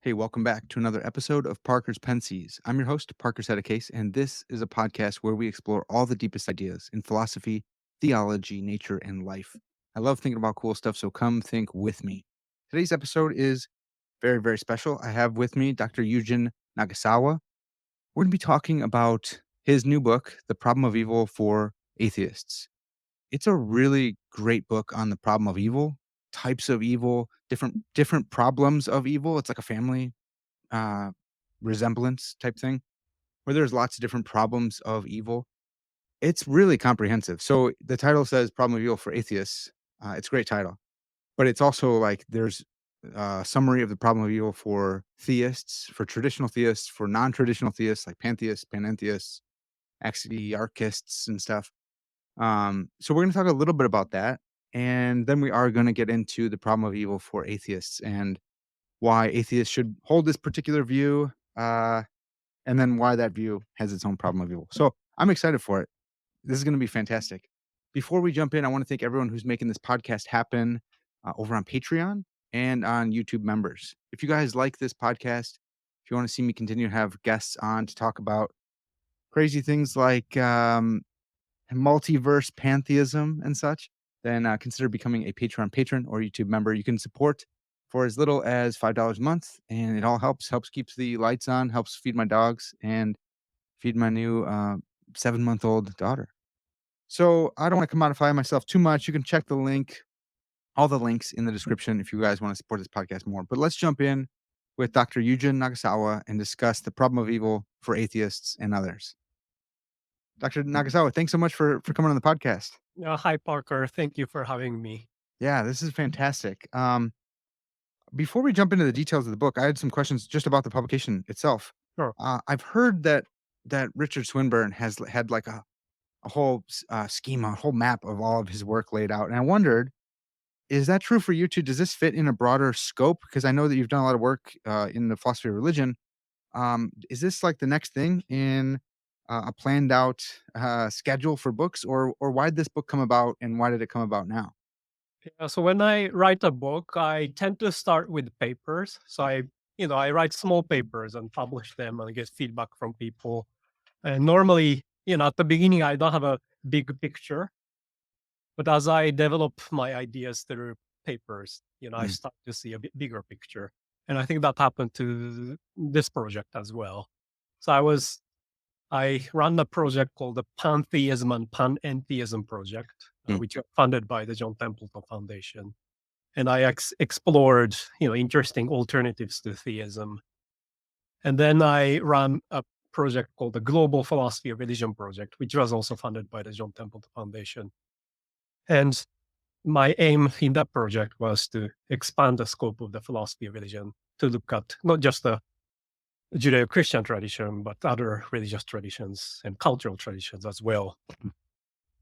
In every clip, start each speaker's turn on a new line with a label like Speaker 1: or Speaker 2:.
Speaker 1: Hey, welcome back to another episode of Parker's Pensées. I'm your host, Parker's Had a Case, and this is a podcast where we explore all the deepest ideas in philosophy, theology, nature, and life. I love thinking about cool stuff, so come think with me. Today's episode is very, very special. I have with me Dr. Yujin Nagasawa. We're going to be talking about his new book, The Problem of Evil for Atheists. It's a really great book on the problem of evil, types of evil, different problems of evil. It's like a family uh, resemblance type thing, where there's lots of different problems of evil. It's really comprehensive. So the title says "Problem of Evil for Atheists." It's a great title, but it's also like there's a summary of the problem of evil for theists, for traditional theists, for non-traditional theists like pantheists, panentheists, axiarchists, and stuff. So we're going to talk a little bit about that, and then we are going to get into the problem of evil for atheists and why atheists should hold this particular view. And then why that view has its own problem of evil. So I'm excited for it. This is going to be fantastic. Before we jump in, I want to thank everyone who's making this podcast happen over on Patreon and on YouTube members. If you guys like this podcast, if you want to see me continue to have guests on to talk about crazy things like multiverse, pantheism, and such, then consider becoming a Patreon patron or YouTube member. You can support for as little as $5 a month, and it all helps keeps the lights on, helps feed my dogs, and feed my new 7-month-old daughter. So I don't want to commodify myself too much. You can check all the links in the description if you guys want to support this podcast more. But let's jump in with Dr. Yujin Nagasawa and discuss the problem of evil for atheists and others. Dr. Nagasawa, thanks so much for coming on the podcast.
Speaker 2: Hi, Parker. Thank you for having me.
Speaker 1: Yeah, this is fantastic. Before we jump into the details of the book, I had some questions just about the publication itself.
Speaker 2: Sure.
Speaker 1: I've heard that Richard Swinburne had like a whole schema, a whole map of all of his work laid out, and I wondered, is that true for you too? Does this fit in a broader scope? Because I know that you've done a lot of work in the philosophy of religion. Is this like the next thing in a planned out schedule for books, or why did this book come about, and why did it come about now?
Speaker 2: Yeah, so when I write a book, I tend to start with papers. So I write small papers and publish them and get feedback from people. And normally, at the beginning, I don't have a big picture, but as I develop my ideas through papers, I
Speaker 1: Mm,
Speaker 2: start to see a bit bigger picture. And I think that happened to this project as well. So I run a project called the Pantheism and Pantheism project,
Speaker 1: mm,
Speaker 2: which are funded by the John Templeton Foundation. And I explored, interesting alternatives to theism. And then I ran a project called the Global Philosophy of Religion project, which was also funded by the John Templeton Foundation. And my aim in that project was to expand the scope of the philosophy of religion to look at not just the Judeo-Christian tradition, but other religious traditions and cultural traditions as well,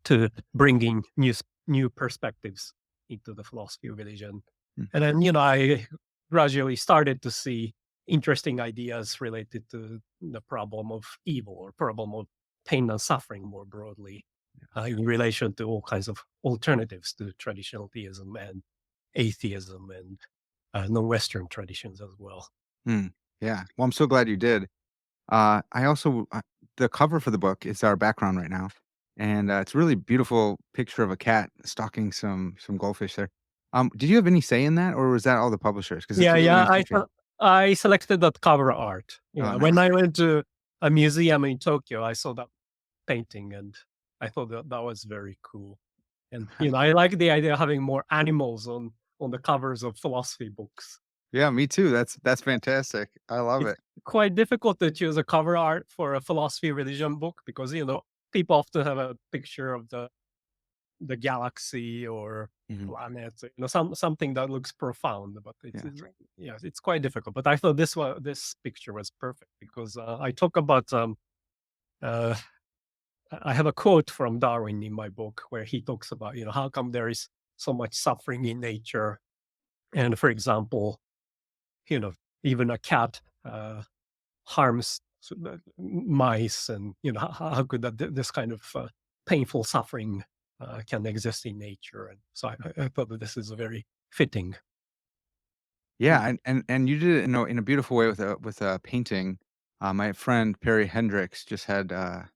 Speaker 2: to bringing new perspectives into the philosophy of religion.
Speaker 1: mm.
Speaker 2: And then, I gradually started to see interesting ideas related to the problem of evil or problem of pain and suffering more broadly, in relation to all kinds of alternatives to traditional theism and atheism and non-Western traditions as well.
Speaker 1: Mm, yeah. Well, I'm so glad you did. I also the cover for the book is our background right now, and it's a really beautiful picture of a cat stalking some goldfish there. Did you have any say in that, or was that all the publishers? Because it's
Speaker 2: Yeah,
Speaker 1: a really
Speaker 2: yeah.
Speaker 1: nice picture.
Speaker 2: I selected that cover art.
Speaker 1: Oh,
Speaker 2: When
Speaker 1: nice.
Speaker 2: I went to a museum in Tokyo, I saw that painting, and I thought that was very cool. And I like the idea of having more animals on the covers of philosophy books.
Speaker 1: Yeah, me too. That's fantastic. I love
Speaker 2: It's
Speaker 1: it.
Speaker 2: quite difficult to choose a cover art for a philosophy religion book because people often have a picture of the galaxy or
Speaker 1: Mhm.
Speaker 2: planets, something that looks profound, but
Speaker 1: Yeah.
Speaker 2: yeah, it's quite difficult. But I thought this picture was perfect because I talk about uh, I have a quote from Darwin in my book where he talks about how come there is so much suffering in nature, and for example, you know even a cat harms mice, and how could this kind of painful suffering can exist in nature. And so I thought that this is a very fitting.
Speaker 1: Yeah, and you did it in a beautiful way with a painting. My friend Perry Hendricks just had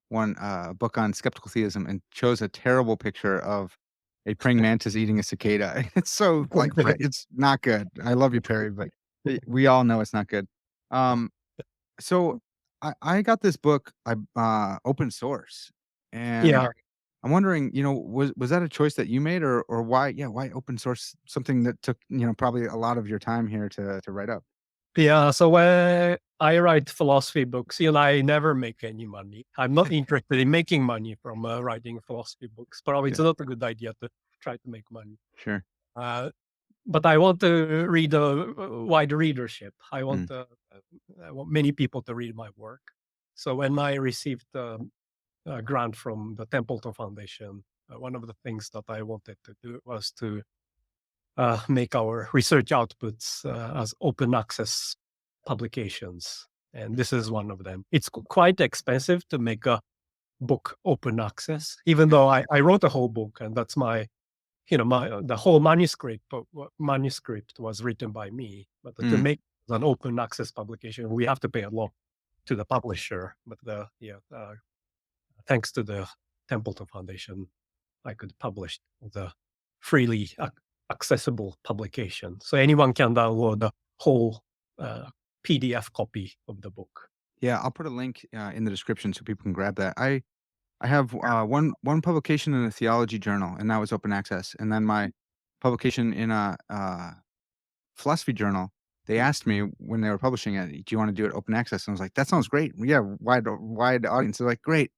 Speaker 1: one a book on skeptical theism and chose a terrible picture of a praying mantis eating a cicada. It's so like it's not good. I love you, Perry, but we all know it's not good. Um, so I got this book I open source, and
Speaker 2: Yeah.
Speaker 1: I'm wondering, was that a choice that you made, or why? Yeah, why open source something that took probably a lot of your time here to write up?
Speaker 2: Yeah, so when I write philosophy books, I never make any money. I'm not interested in making money from writing philosophy books. Probably
Speaker 1: Yeah,
Speaker 2: it's not a good idea to try to make money.
Speaker 1: sure.
Speaker 2: Uh, but I want to read a wide readership.
Speaker 1: Mm,
Speaker 2: I want many people to read my work. So when I received a grant from the Templeton Foundation, one of the things that I wanted to do was to make our research outputs as open access publications. And this is one of them. It's quite expensive to make a book open access, even
Speaker 1: yeah.
Speaker 2: though I wrote a whole book and that's the whole manuscript was written by me. But to
Speaker 1: Mm,
Speaker 2: make an open access publication, we have to pay a lot to the publisher. But thanks to the Templeton Foundation, I could publish the freely accessible publication. So anyone can download the whole uh, PDF copy of the book.
Speaker 1: yeah, I'll put a link in the description so people can grab that. I have one publication in a theology journal, and that was open access, and then my publication in a philosophy journal. They asked me when they were publishing it, "Do you want to do it open access?" And I was like, "That sounds great. Yeah, wide audience." They're like, "Great."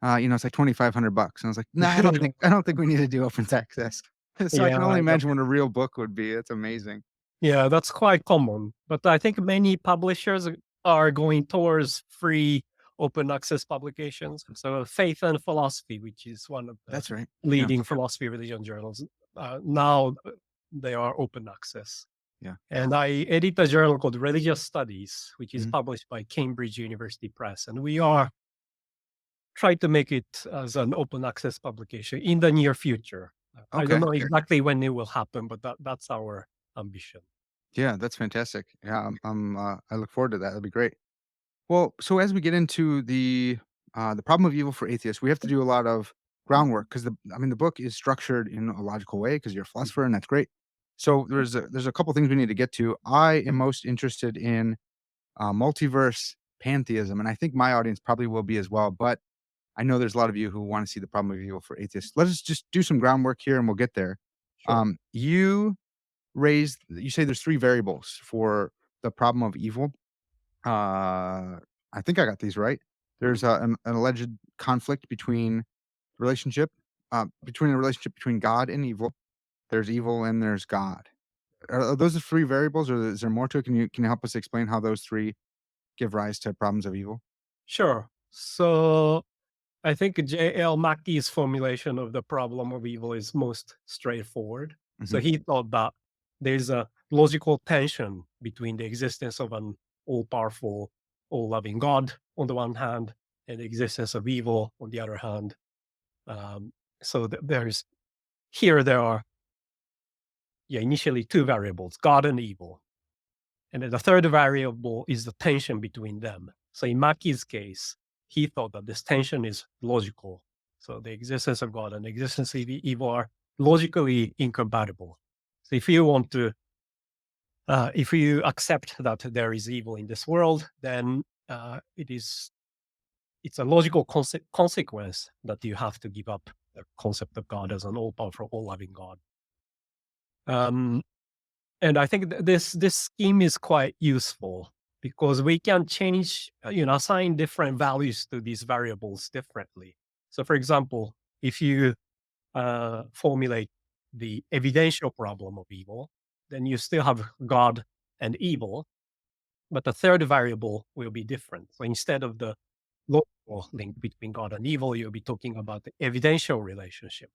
Speaker 1: It's like $2,500. And I was like, "No, I don't think we need to do open access." So I
Speaker 2: Yeah,
Speaker 1: can only
Speaker 2: I know.
Speaker 1: imagine what a real book would be. It's amazing.
Speaker 2: Yeah, that's quite common. But I think many publishers are going towards free open access publications. So Faith and Philosophy, which is one of the
Speaker 1: That's right. Yeah,
Speaker 2: leading philosophy religion journals, now they are open access.
Speaker 1: yeah.
Speaker 2: And I edit a journal called Religious Studies, which is
Speaker 1: Mhm.
Speaker 2: published by Cambridge University Press. And we are trying to make it as an open access publication in the near future. I don't
Speaker 1: Okay.
Speaker 2: know exactly when it will happen, but that's our ambition.
Speaker 1: Yeah, that's fantastic. Yeah, I look forward to that. That'll be great. Well, so as we get into the problem of evil for atheists, we have to do a lot of groundwork because the book is structured in a logical way because you're a philosopher and that's great. So there's a couple things we need to get to. I am most interested in multiverse pantheism, and I think my audience probably will be as well. But I know there's a lot of you who want to see the problem of evil for atheists. Let us just do some groundwork here, and we'll get there.
Speaker 2: Sure.
Speaker 1: You say there's three variables for the problem of evil. uh, I think I got these right. There's an alleged conflict between a relationship between God and evil. There's evil and there's God. Are those the three variables, or is there more to it? Can you help us explain how those three give rise to problems of evil?
Speaker 2: Sure. So I think J.L. Mackey's formulation of the problem of evil is most straightforward. So
Speaker 1: Hmm.
Speaker 2: he thought that there's a logical tension between the existence of an all powerful, all loving God on the one hand, and the existence of evil on the other hand. Um, so there are initially two variables, God and evil. And then the third variable is the tension between them. So in Mackey's case, he thought that this tension is logical. So the existence of God and the existence of evil are logically incompatible. So if you accept that there is evil in this world, then it's a logical consequence that you have to give up the concept of God as an all-powerful, all-loving God. Um, And I think this scheme is quite useful because we can assign different values to these variables differently. So, for example, if you formulate the evidential problem of evil, then you still have God and evil, but the third variable will be different. So instead of the logical link between God and evil, you'll be talking about the evidential relationship.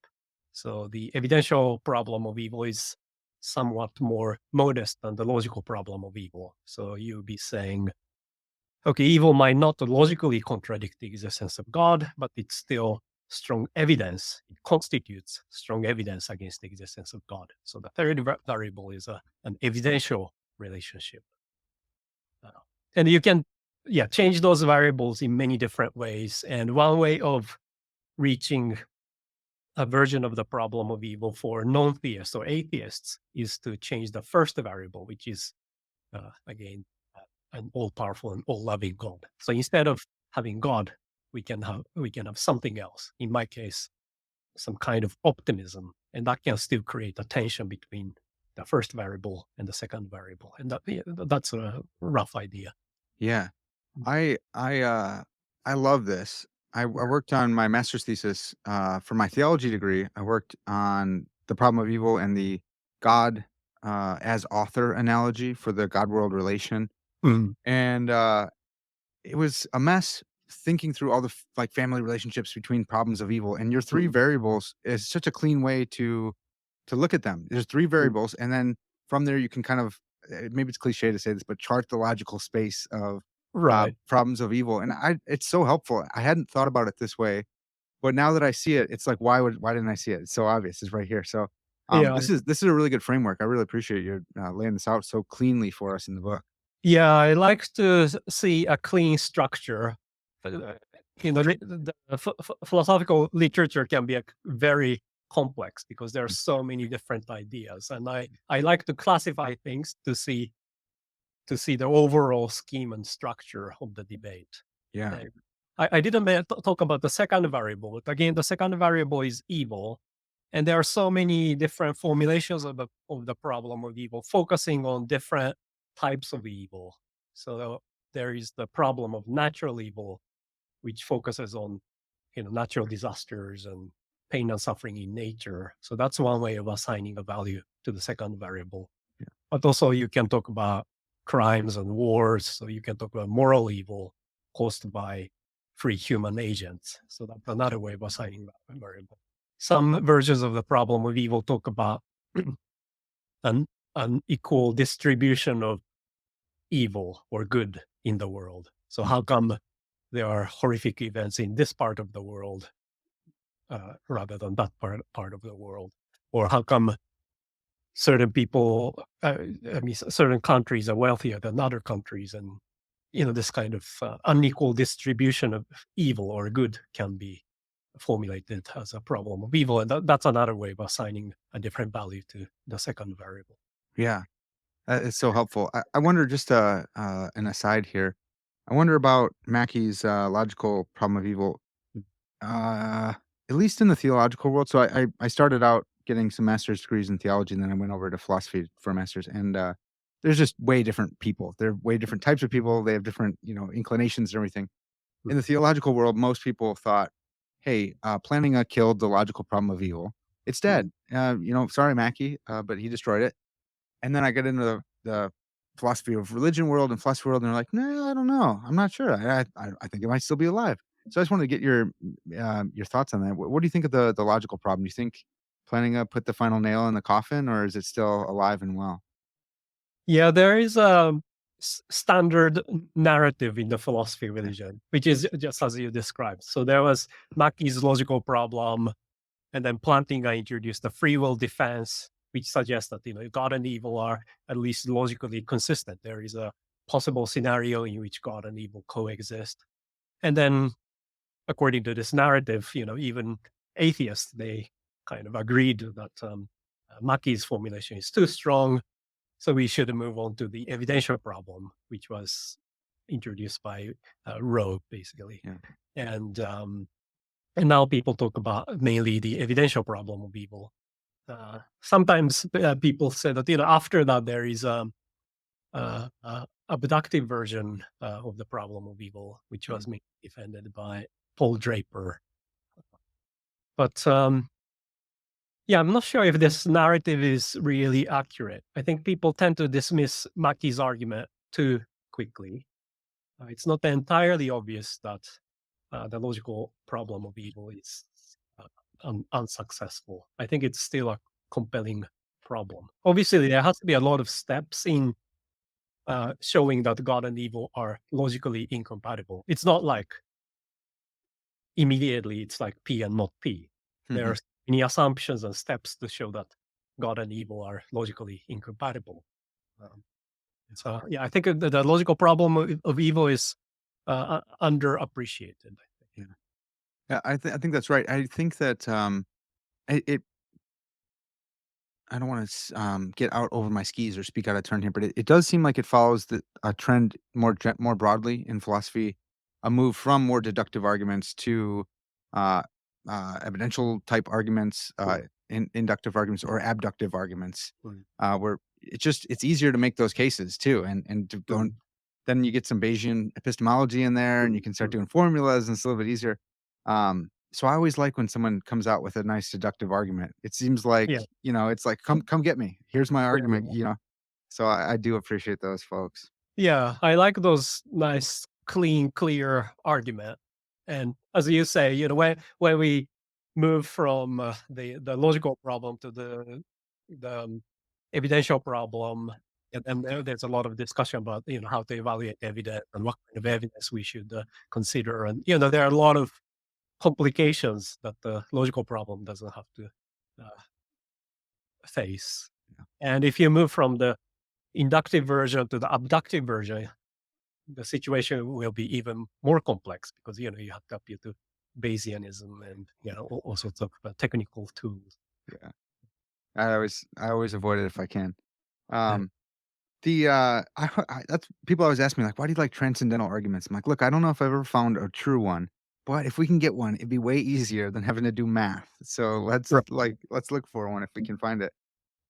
Speaker 2: So the evidential problem of evil is somewhat more modest than the logical problem of evil. So you'll be saying, okay, evil might not logically contradict the existence of God, but it's still strong evidence. It constitutes strong evidence against the existence of God. So the third variable is an evidential relationship. Uh, and you can, yeah, change those variables in many different ways. And one way of reaching a version of the problem of evil for non-theists or atheists is to change the first variable, which is again an all-powerful and all-loving God. So instead of having God, we can have something else. In my case, some kind of optimism, and that can still create a tension between the first variable and the second variable. And that's a rough idea.
Speaker 1: Yeah.
Speaker 2: Mm.
Speaker 1: I love this. I worked on my master's thesis for my theology degree. I worked on the problem of evil and the God as author analogy for the God world relation.
Speaker 2: Mm,
Speaker 1: And it was a mess thinking through all the like family relationships between problems of evil. And your three
Speaker 2: mm,
Speaker 1: variables is such a clean way to look at them. There's three
Speaker 2: mm.
Speaker 1: variables, and then from there you can kind of maybe it's cliche to say this, but chart the logical space of
Speaker 2: Right.
Speaker 1: problems of evil. And it's so helpful. I hadn't thought about it this way, but now that I see it, it's like why didn't I see it? It's so obvious. It's right here. So
Speaker 2: Yeah.
Speaker 1: this is a really good framework. I really appreciate you laying this out so cleanly for us in the book.
Speaker 2: Yeah, I like to see a clean structure. Uh, the philosophical literature can be very complex because there are so many different ideas, and I like to classify things to see the overall scheme and structure of the debate.
Speaker 1: Yeah.
Speaker 2: Uh, I didn't talk about the second variable, but again, the second variable is evil, and there are so many different formulations of the problem of evil, focusing on different types of evil. So there is the problem of natural evil, which focuses on natural disasters and pain and suffering in nature. So that's one way of assigning a value to the second variable.
Speaker 1: Yeah.
Speaker 2: But also you can talk about crimes and wars. So you can talk about moral evil caused by free human agents. So that's another way of assigning that variable. Some versions of the problem of evil talk about an unequal distribution of evil or good in the world. So
Speaker 1: Mm.
Speaker 2: how come there are horrific events in this part of the world rather than that part of the world? Or how come certain people, certain countries are wealthier than other countries, and this kind of unequal distribution of evil or good can be formulated as a problem of evil, and that's another way of assigning a different value to the second variable.
Speaker 1: Yeah. It's so helpful. I wonder just an aside here. I wonder about Mackey's logical problem of evil. Uh, at least in the theological world. So I started out getting some master's degrees in theology, and then I went over to philosophy for a master's. And there's just way different people. They're way different types of people. They have different inclinations and everything. In the theological world, most people thought, "Hey, planning a killed the logical problem of evil. It's dead. Sorry, Mackey, but he destroyed it." And then I get into the philosophy of religion world and philosophy world, and they're like, "No, I don't know. I'm not sure. I think it might still be alive." So I just wanted to get your thoughts on that. What do you think of the logical problem? Do you think planning to put the final nail in the coffin, or is it still alive and well?
Speaker 2: Yeah, there is a standard narrative in the philosophy of
Speaker 1: Yeah.
Speaker 2: religion, which is just as you described. So there was Mackey's logical problem, and then Plantinga introduced the free will defense, which suggests that God and evil are at least logically consistent. There is a possible scenario in which God and evil coexist, and then according to this narrative, even atheists they kind of agreed that Mackey's formulation is too strong, so we should move on to the evidential problem, which was introduced by Rowe, basically.
Speaker 1: Yeah.
Speaker 2: And and now people talk about mainly the evidential problem of evil. Sometimes people say that after that there is abductive version of the problem of evil, which
Speaker 1: Mm.
Speaker 2: was mainly defended by Paul Draper. But yeah, I'm not sure if this narrative is really accurate. I think people tend to dismiss Mackey's argument too quickly. It's not entirely obvious that the logical problem of evil is unsuccessful. I think it's still a compelling problem. Obviously, there has to be a lot of steps in showing that God and evil are logically incompatible. It's not like immediately it's like P and not P. There are
Speaker 1: Mhm.
Speaker 2: many assumptions and steps to show that God and evil are logically incompatible. Um, So yeah, I think the logical problem of evil is underappreciated.
Speaker 1: Yeah. Yeah, I think that's right. I think that, it I don't wanna get out over my skis or speak out of turn here, but it does seem like it follows a trend more broadly in philosophy, a move from more deductive arguments to, uh, evidential type arguments,
Speaker 2: Mm,
Speaker 1: inductive arguments, or abductive arguments,
Speaker 2: mm,
Speaker 1: where it's easier to make those cases too, and to go
Speaker 2: mm,
Speaker 1: and then you get some Bayesian epistemology in there, and you
Speaker 2: mm,
Speaker 1: can start
Speaker 2: mm.
Speaker 1: doing formulas, and it's a little bit easier. So I always like when someone comes out with a nice deductive argument. It seems like,
Speaker 2: Yeah,
Speaker 1: it's like, come get me. Here's my
Speaker 2: yeah,
Speaker 1: argument,
Speaker 2: yeah.
Speaker 1: So I do appreciate those folks.
Speaker 2: Yeah, I like those nice, clean, clear argument. And as you say, when we move from the logical problem to the evidential problem, and then there's a lot of discussion about how to evaluate evidence and what kind of evidence we should consider, and there are a lot of complications that the logical problem doesn't have to uh, face.
Speaker 1: Yeah.
Speaker 2: And if you move from the inductive version to the abductive version, the situation will be even more complex because you have to appeal to Bayesianism and all sorts of technical tools.
Speaker 1: Yeah. I always avoid it if I can.
Speaker 2: Yeah.
Speaker 1: Um, that's people always ask me, like, "Why do you like transcendental arguments?" I'm like, "Look, I don't know if I've ever found a true one, but if we can get one, it'd be way easier than having to do math. So
Speaker 2: Right.
Speaker 1: let's look for one if we can find it."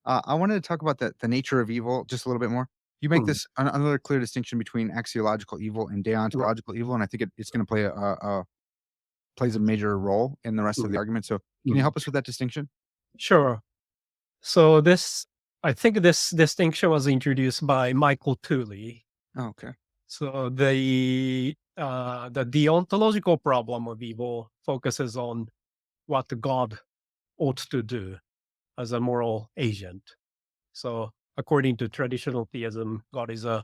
Speaker 1: I wanted to talk about the nature of evil just a little bit more. You make
Speaker 2: Mm,
Speaker 1: this another clear distinction between axiological evil and
Speaker 2: right.
Speaker 1: deontological evil, and I think it's going to plays a major role in the rest of
Speaker 2: Mm,
Speaker 1: the argument. So, can you
Speaker 2: mm.
Speaker 1: help us with that distinction?
Speaker 2: Sure. So I think this distinction was introduced by Michael Tooley.
Speaker 1: Oh, okay.
Speaker 2: So the deontological problem of evil focuses on what God ought to do as a moral agent. So according to traditional theism, God is a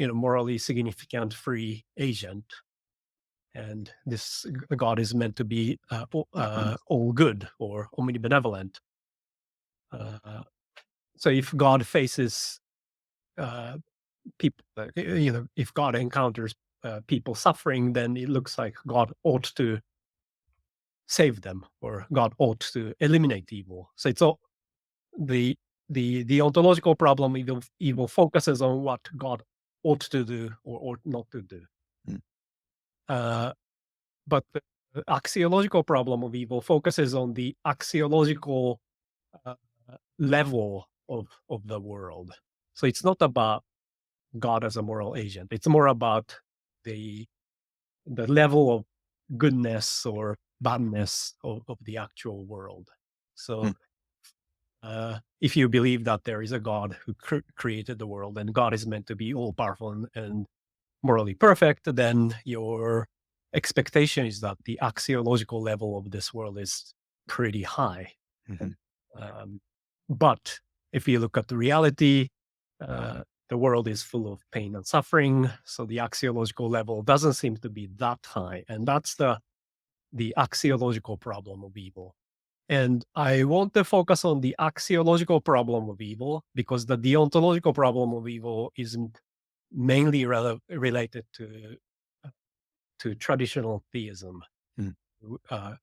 Speaker 2: morally significant free agent, and this God is meant to be all good or omnibenevolent. Uh, so if God faces uh, people, if God encounters people suffering, then it looks like God ought to save them or God ought to eliminate evil. So it's all the the ontological problem evil focuses on what God ought to do or ought not to do.
Speaker 1: Mm,
Speaker 2: Uh, but the axiological problem of evil focuses on the axiological uh, level of the world. So it's not about God as a moral agent. It's more about the the level of goodness or badness of the actual world.
Speaker 1: mm,
Speaker 2: So if you believe that there is a God who created the world and God is meant to be all powerful and morally perfect, then your expectation is that the axiological level of this world is pretty high.
Speaker 1: mhm,
Speaker 2: And, um, but if you look at the reality, uh, the world is full of pain and suffering. So the axiological level doesn't seem to be that high. And that's the axiological problem of evil. And I want to focus on the axiological problem of evil because the deontological problem of evil is mainly related to traditional theism,
Speaker 1: mm.
Speaker 2: uh,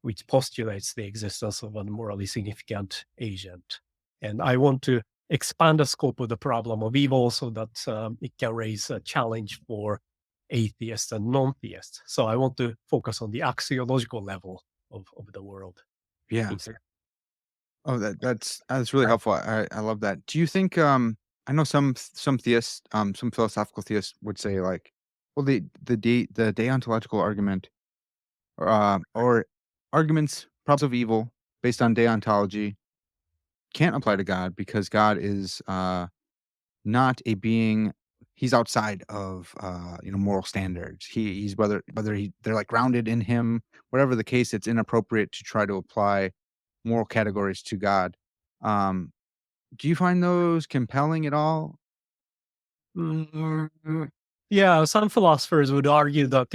Speaker 2: which postulates the existence of a morally significant agent. And I want to expand the scope of the problem of evil so that it can raise a challenge for atheists and non-theists. So I want to focus on the axiological level of the world
Speaker 1: Yeah.
Speaker 2: instead.
Speaker 1: Oh, that's really helpful. I love that. Do you think, I know some theists, some philosophical theists would say, like, well, the deontological argument, or arguments, problems of evil based on deontology can't apply to God because God is, not a being. He's outside of, moral standards. He's whether they're, like, grounded in him, whatever the case, it's inappropriate to try to apply moral categories to God. Um, do you find those compelling at all?
Speaker 2: Mm, yeah, some philosophers would argue that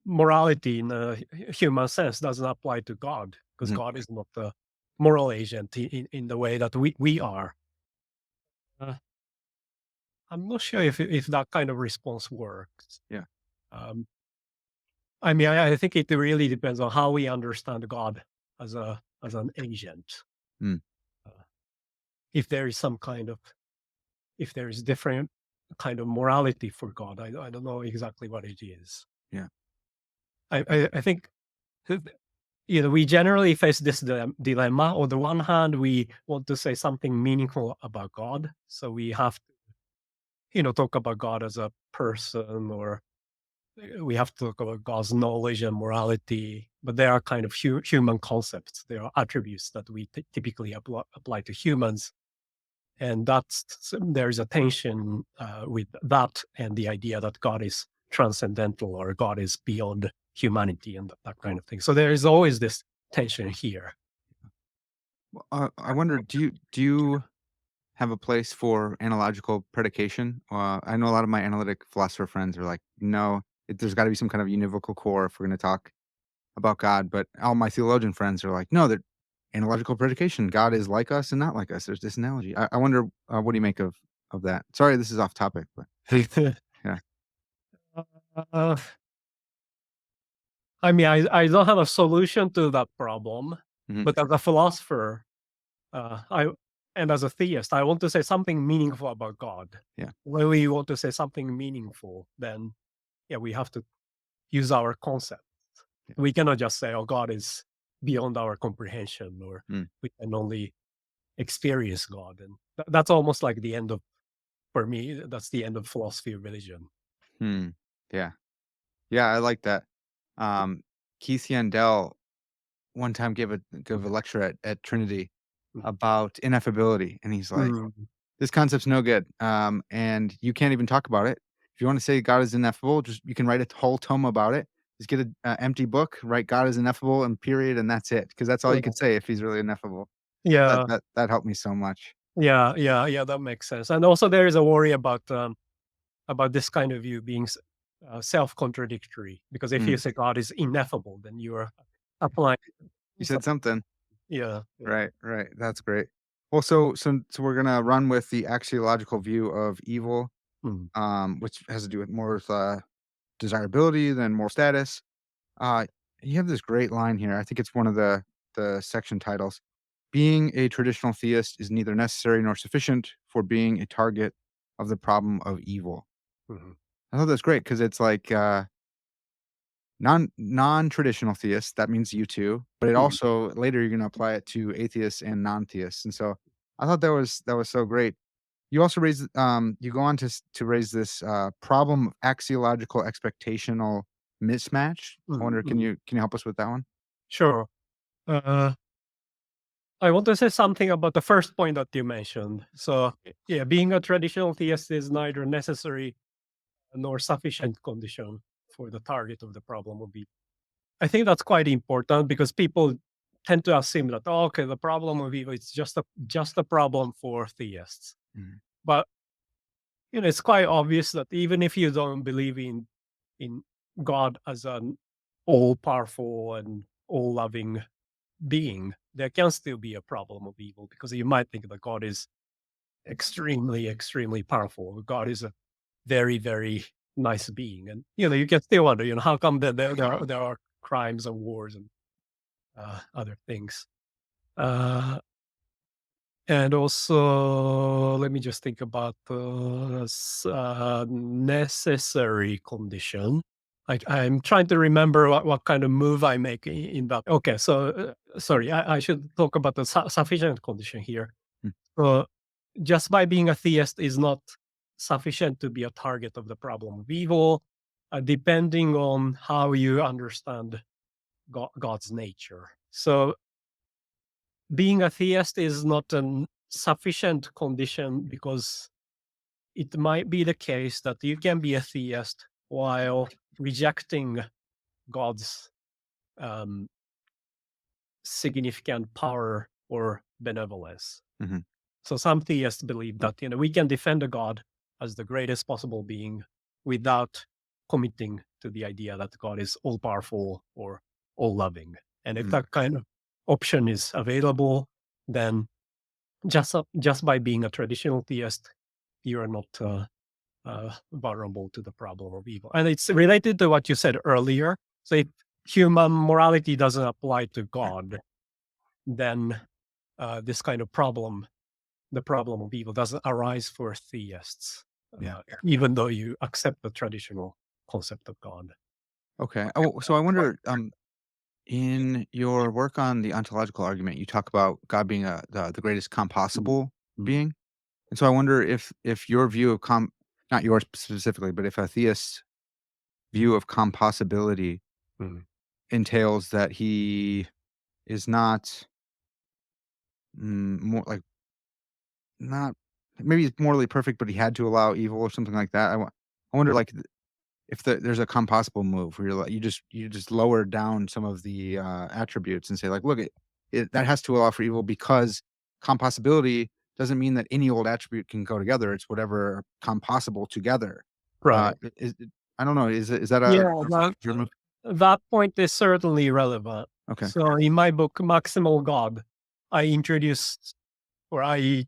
Speaker 2: morality in a human sense doesn't apply to God because
Speaker 1: Mhm.
Speaker 2: God is not a moral agent in the way that we are. I'm not sure if that kind of response works.
Speaker 1: Yeah.
Speaker 2: Um, I mean, I think it really depends on how we understand God as an agent.
Speaker 1: Mm,
Speaker 2: Uh, if there is some kind of if there is different kind of morality for God, I don't know exactly what it is.
Speaker 1: yeah.
Speaker 2: I think we generally face this dilemma. On the one hand, we want to say something meaningful about God, so we have to talk about God as a person, or we have to talk about God's knowledge and morality. But they are kind of human concepts. They are attributes that we typically apply to humans, and there's a tension with that and the idea that God is transcendental or God is beyond humanity and that kind of thing. So there is always this tension here.
Speaker 1: Well, I wonder, do you have a place for analogical predication? I know a lot of my analytic philosopher friends are like, no, there's got to be some kind of univocal core if we're going to talk about God. But all my theologian friends are like, no, that analogical predication, God is like us and not like us. There's this analogy. I wonder, what do you make of that? Sorry, this is off topic, but yeah.
Speaker 2: uh, I mean, I don't have a solution to that problem,
Speaker 1: Hmm.
Speaker 2: but as a philosopher, I and as a theist, I want to say something meaningful about God.
Speaker 1: Yeah.
Speaker 2: When we want to say something meaningful, then yeah, we have to use our concept.
Speaker 1: Yeah.
Speaker 2: We cannot just say, "Oh, God is beyond our comprehension," or
Speaker 1: Mm.
Speaker 2: we can only experience God, and that's almost like the end of for me. That's the end of philosophy of religion.
Speaker 1: Hmm. Yeah. Yeah. I like that. Keith Yandel one time gave a lecture at Trinity about ineffability, and he's like,
Speaker 2: Mm.
Speaker 1: this concept's no good, and you can't even talk about it. If you want to say God is ineffable, just you can write a whole tome about it. Just get an empty book, write God is ineffable and period, and that's it. Because that's all you could say if he's really ineffable. That
Speaker 2: Yeah,
Speaker 1: that that helped me so much.
Speaker 2: yeah. That makes sense. And also, there is a worry about this kind of view being self-contradictory. Because if you
Speaker 1: Mm.
Speaker 2: say God is ineffable, then you are applying.
Speaker 1: You
Speaker 2: some-
Speaker 1: said something.
Speaker 2: Yeah,
Speaker 1: Right, right. That's great. Well, so we're gonna run with the axiological view of evil,
Speaker 2: mm,
Speaker 1: which has to do with more with desirability than moral status. Uh, you have this great line here. I think it's one of the section titles. Being a traditional theist is neither necessary nor sufficient for being a target of the problem of evil.
Speaker 2: mhm,
Speaker 1: I thought that's great because it's like non-traditional theists. That means you too, but it
Speaker 2: mm,
Speaker 1: also later you're going to apply it to atheists and non-theists. And so I thought that was so great. You also raise you go on to raise this problem of axiological expectational mismatch. I
Speaker 2: mm,
Speaker 1: wonder, can
Speaker 2: mm.
Speaker 1: you help us with that one?
Speaker 2: Sure. Uh, I want to say something about the first point that you mentioned. So, yeah, being a traditional theist is neither necessary nor sufficient condition for the target of the problem will be. I think that's quite important because people tend to assume that, oh, okay, the problem of evil is just a problem for theists.
Speaker 1: Mhm,
Speaker 2: But it's quite obvious that even if you don't believe in God as an all powerful and all loving being, there can still be a problem of evil because you might think that God is extremely, extremely powerful. God is a very, very nice being, and you can still wonder, how come that there are crimes and wars and other things. Uh, and also, let me just think about the necessary condition. I'm trying to remember what kind of move I make in that. Okay, so sorry, I should talk about the sufficient condition here.
Speaker 1: mm,
Speaker 2: Uh, just by being a theist is not sufficient to be a target of the problem of evil, depending on how you understand God's nature. So being a theist is not a sufficient condition because it might be the case that you can be a theist while rejecting God's um, significant power or benevolence.
Speaker 1: mhm,
Speaker 2: So some theists believe that we can defend a God as the greatest possible being without committing to the idea that God is all powerful or all loving. And if
Speaker 1: mm,
Speaker 2: that kind of option is available, then just by being a traditional theist, you are not vulnerable to the problem of evil. And it's related to what you said earlier. So if human morality doesn't apply to God, then this kind of problem, the problem of evil, doesn't arise for theists,
Speaker 1: Yeah.
Speaker 2: even though you accept the traditional concept of God.
Speaker 1: Okay. Oh, so I wonder, in your work on the ontological argument, you talk about God being the greatest
Speaker 2: Mm,
Speaker 1: compossible
Speaker 2: mm,
Speaker 1: being. And so I wonder if your view of not yours specifically, but if a theist's view of compossibility
Speaker 2: mm.
Speaker 1: entails that he is not more like not maybe he's morally perfect, but he had to allow evil or something like that. I wonder like if there's a compossible move where you're like, you just lower down some of the attributes and say like, look, that has to allow for evil because compossibility doesn't mean that any old attribute can go together. It's whatever compossible together.
Speaker 2: Right.
Speaker 1: I don't know. Is that a
Speaker 2: Yeah,
Speaker 1: your move?
Speaker 2: that point is certainly relevant.
Speaker 1: Okay.
Speaker 2: So in my book, Maximal God, I introduced or I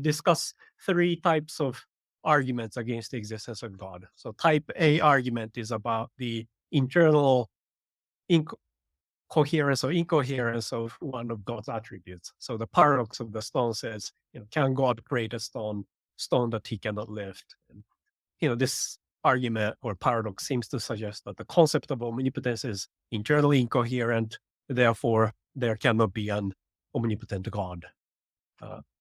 Speaker 2: discuss three types of arguments against the existence of God. So type A argument is about the internal coherence or incoherence of one of God's attributes. So the paradox of the stone says, can God create a stone that he cannot lift? And, this argument or paradox seems to suggest that the concept of omnipotence is internally incoherent. Therefore, there cannot be an omnipotent God.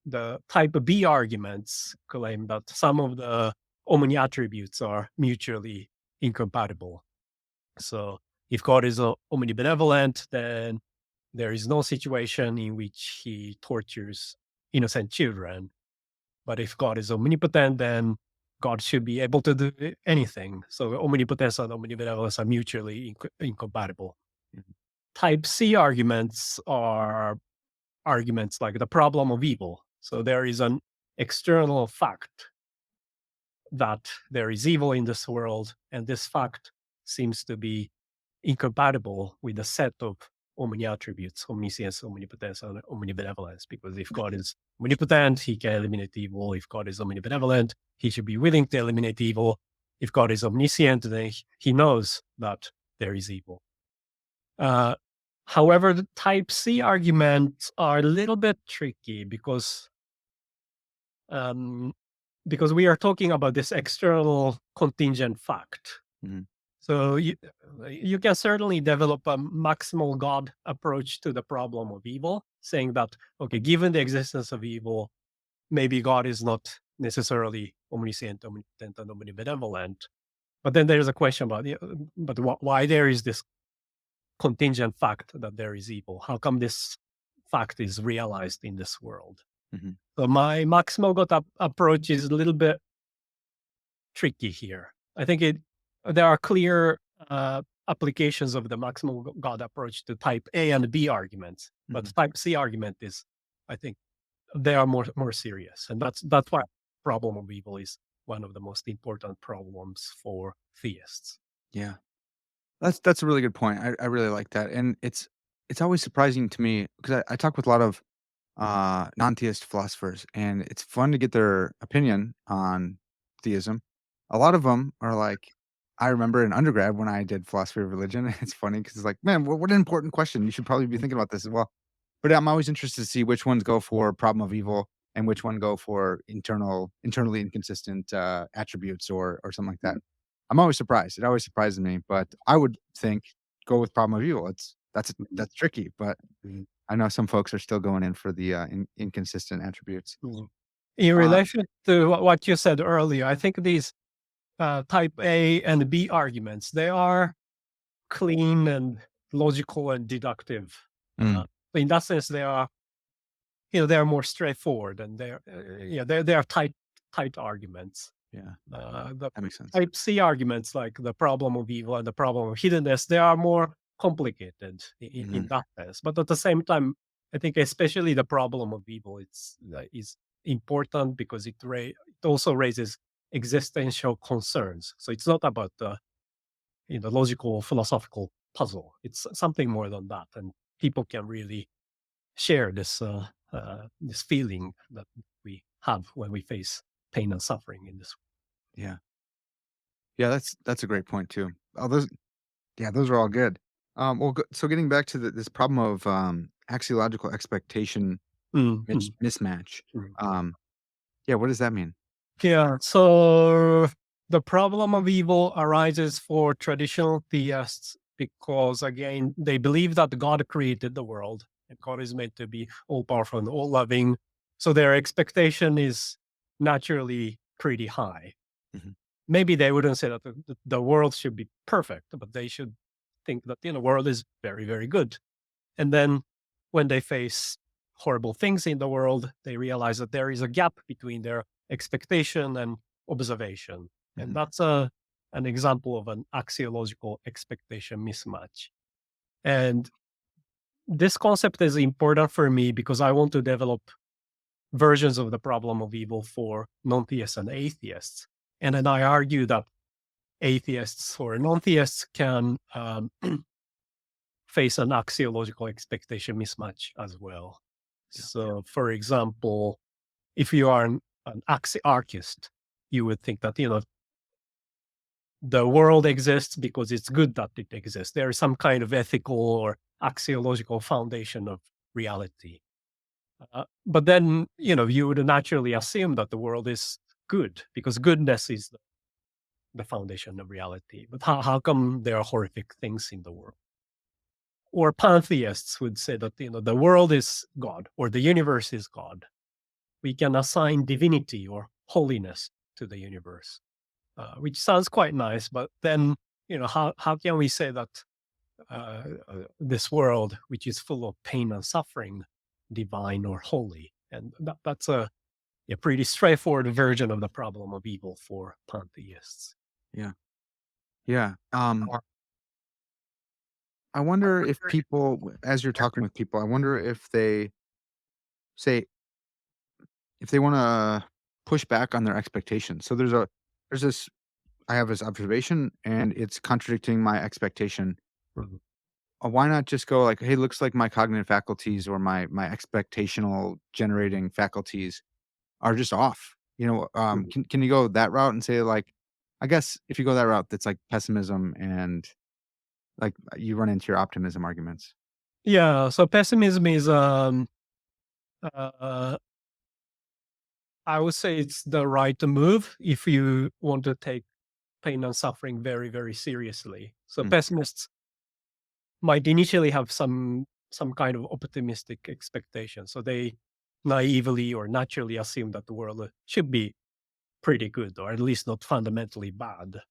Speaker 2: The type B arguments claim that some of the omni attributes are mutually incompatible. So if God is omnibenevolent, then there is no situation in which he tortures innocent children. But if God is omnipotent, then God should be able to do anything. So omnipotence and omnibenevolence are mutually incompatible.
Speaker 1: Mhm.
Speaker 2: Type C arguments are arguments like the problem of evil. So there is an external fact that there is evil in this world, and this fact seems to be incompatible with the set of omni attributes, omniscience, omnipotence, and omnibenevolence. Because if God is omnipotent, he can eliminate evil. If God is omnibenevolent, he should be willing to eliminate evil. If God is omniscient, then he knows that there is evil. Uh, However, the type C arguments are a little bit tricky um, because we are talking about this external contingent fact.
Speaker 1: Mhm.
Speaker 2: So you can certainly develop a maximal God approach to the problem of evil, saying that, okay, given the existence of evil, maybe God is not necessarily omniscient, omnipotent, and omnibenevolent. But then there's a question about, but why there is this contingent fact that there is evil? How come this fact is realized in this world?
Speaker 1: Mhm.
Speaker 2: So my maximal God approach is a little bit tricky here. I think there are clear applications of the maximal God approach to type A and B arguments, but
Speaker 1: Mhm.
Speaker 2: the type C argument is, I think, they are more serious, and that's why problem of evil is one of the most important problems for theists.
Speaker 1: Yeah. That's a really good point. I really like that, and it's always surprising to me because I talk with a lot of non-theist philosophers, and it's fun to get their opinion on theism. A lot of them are like, I remember in undergrad when I did philosophy of religion. It's funny because it's like, man, what an important question. You should probably be thinking about this as well. But I'm always interested to see which ones go for problem of evil and which one go for internally inconsistent attributes or something like that. I'm always surprised. It always surprises me, but I would think go with problem of evil. That's tricky, but
Speaker 2: Mhm.
Speaker 1: I know some folks are still going in for the inconsistent attributes.
Speaker 2: Mhm. In
Speaker 1: Uh,
Speaker 2: relation to what you said earlier, I think these type A and B arguments, they are clean and logical and deductive.
Speaker 1: mm,
Speaker 2: Uh, in that sense, they are more straightforward, and they are tight arguments.
Speaker 1: yeah,
Speaker 2: The
Speaker 1: that makes sense.
Speaker 2: type C arguments, like the problem of evil and the problem of hiddenness, they are more complicated in
Speaker 1: Mhm,
Speaker 2: that sense. But at the same time, I think especially the problem of evil is important because it also raises existential concerns. So it's not about the logical philosophical puzzle. It's something more than that, and people can really share this feeling that we have when we face pain and suffering in this.
Speaker 1: Yeah. Yeah, that's a great point too. Oh, those are all good. Well, so getting back to this problem of axiological expectation
Speaker 2: Mhm.
Speaker 1: mismatch.
Speaker 2: Mm.
Speaker 1: Um, yeah, what does that mean?
Speaker 2: Yeah. So the problem of evil arises for traditional theists because, again, they believe that God created the world and God is meant to be all powerful and all loving. So their expectation is naturally pretty high.
Speaker 1: Mhm,
Speaker 2: Maybe they wouldn't say that the world should be perfect, but they should think that the world is very, very good. And then when they face horrible things in the world, they realize that there is a gap between their expectation and observation. And
Speaker 1: mhm,
Speaker 2: that's an example of an axiological expectation mismatch. And this concept is important for me because I want to develop versions of the problem of evil for non-theists and atheists. And then I argue that atheists or non-theists can face an axiological expectation mismatch as well.
Speaker 1: yeah,
Speaker 2: So, for example, if you are an axiarchist, you would think that the world exists because it's good that it exists. There is some kind of ethical or axiological foundation of reality. But then you would naturally assume that the world is good because goodness is the foundation of reality. But how come there are horrific things in the world? Or pantheists would say that the world is God or the universe is God. We can assign divinity or holiness to the universe, which sounds quite nice. But then how can we say that this world, which is full of pain and suffering, divine or holy? And that's a pretty straightforward version of the problem of evil for pantheists.
Speaker 1: yeah, yeah. I wonder if people, as you're talking with people, I wonder if they say if they want to push back on their expectations. So there's this I have this observation and it's contradicting my expectation.
Speaker 2: Mhm.
Speaker 1: Why not just go like, hey, looks like my cognitive faculties or my expectational generating faculties are just off.
Speaker 2: Mhm.
Speaker 1: Can you go that route and say like, I guess if you go that route, that's like pessimism and like you run into your optimism arguments.
Speaker 2: Yeah, so pessimism is uh, I would say it's the right move if you want to take pain and suffering very, very seriously. So
Speaker 1: Mm,
Speaker 2: pessimists might initially have some kind of optimistic expectation. So they naively or naturally assume that the world should be pretty good, or at least not fundamentally bad.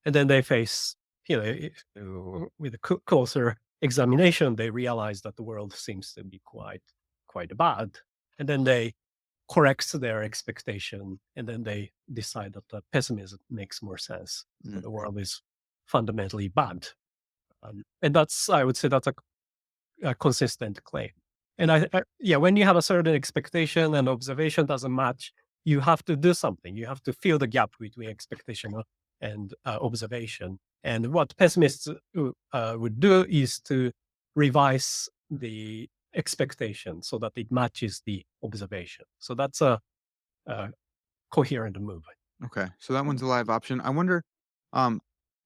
Speaker 2: And then they face, with a closer examination, they realize that the world seems to be quite bad. And then they corrects their expectation, and then they decide that the pessimism makes more sense. So
Speaker 1: mm,
Speaker 2: the world is fundamentally bad, and that's I would say that's a consistent claim. And yeah, when you have a certain expectation and observation doesn't match, you have to do something. You have to fill the gap between expectation and observation. And what pessimists would do is to revise the expectation so that it matches the observation. So that's a coherent move.
Speaker 1: okay, so that one's a live option. I wonder, um,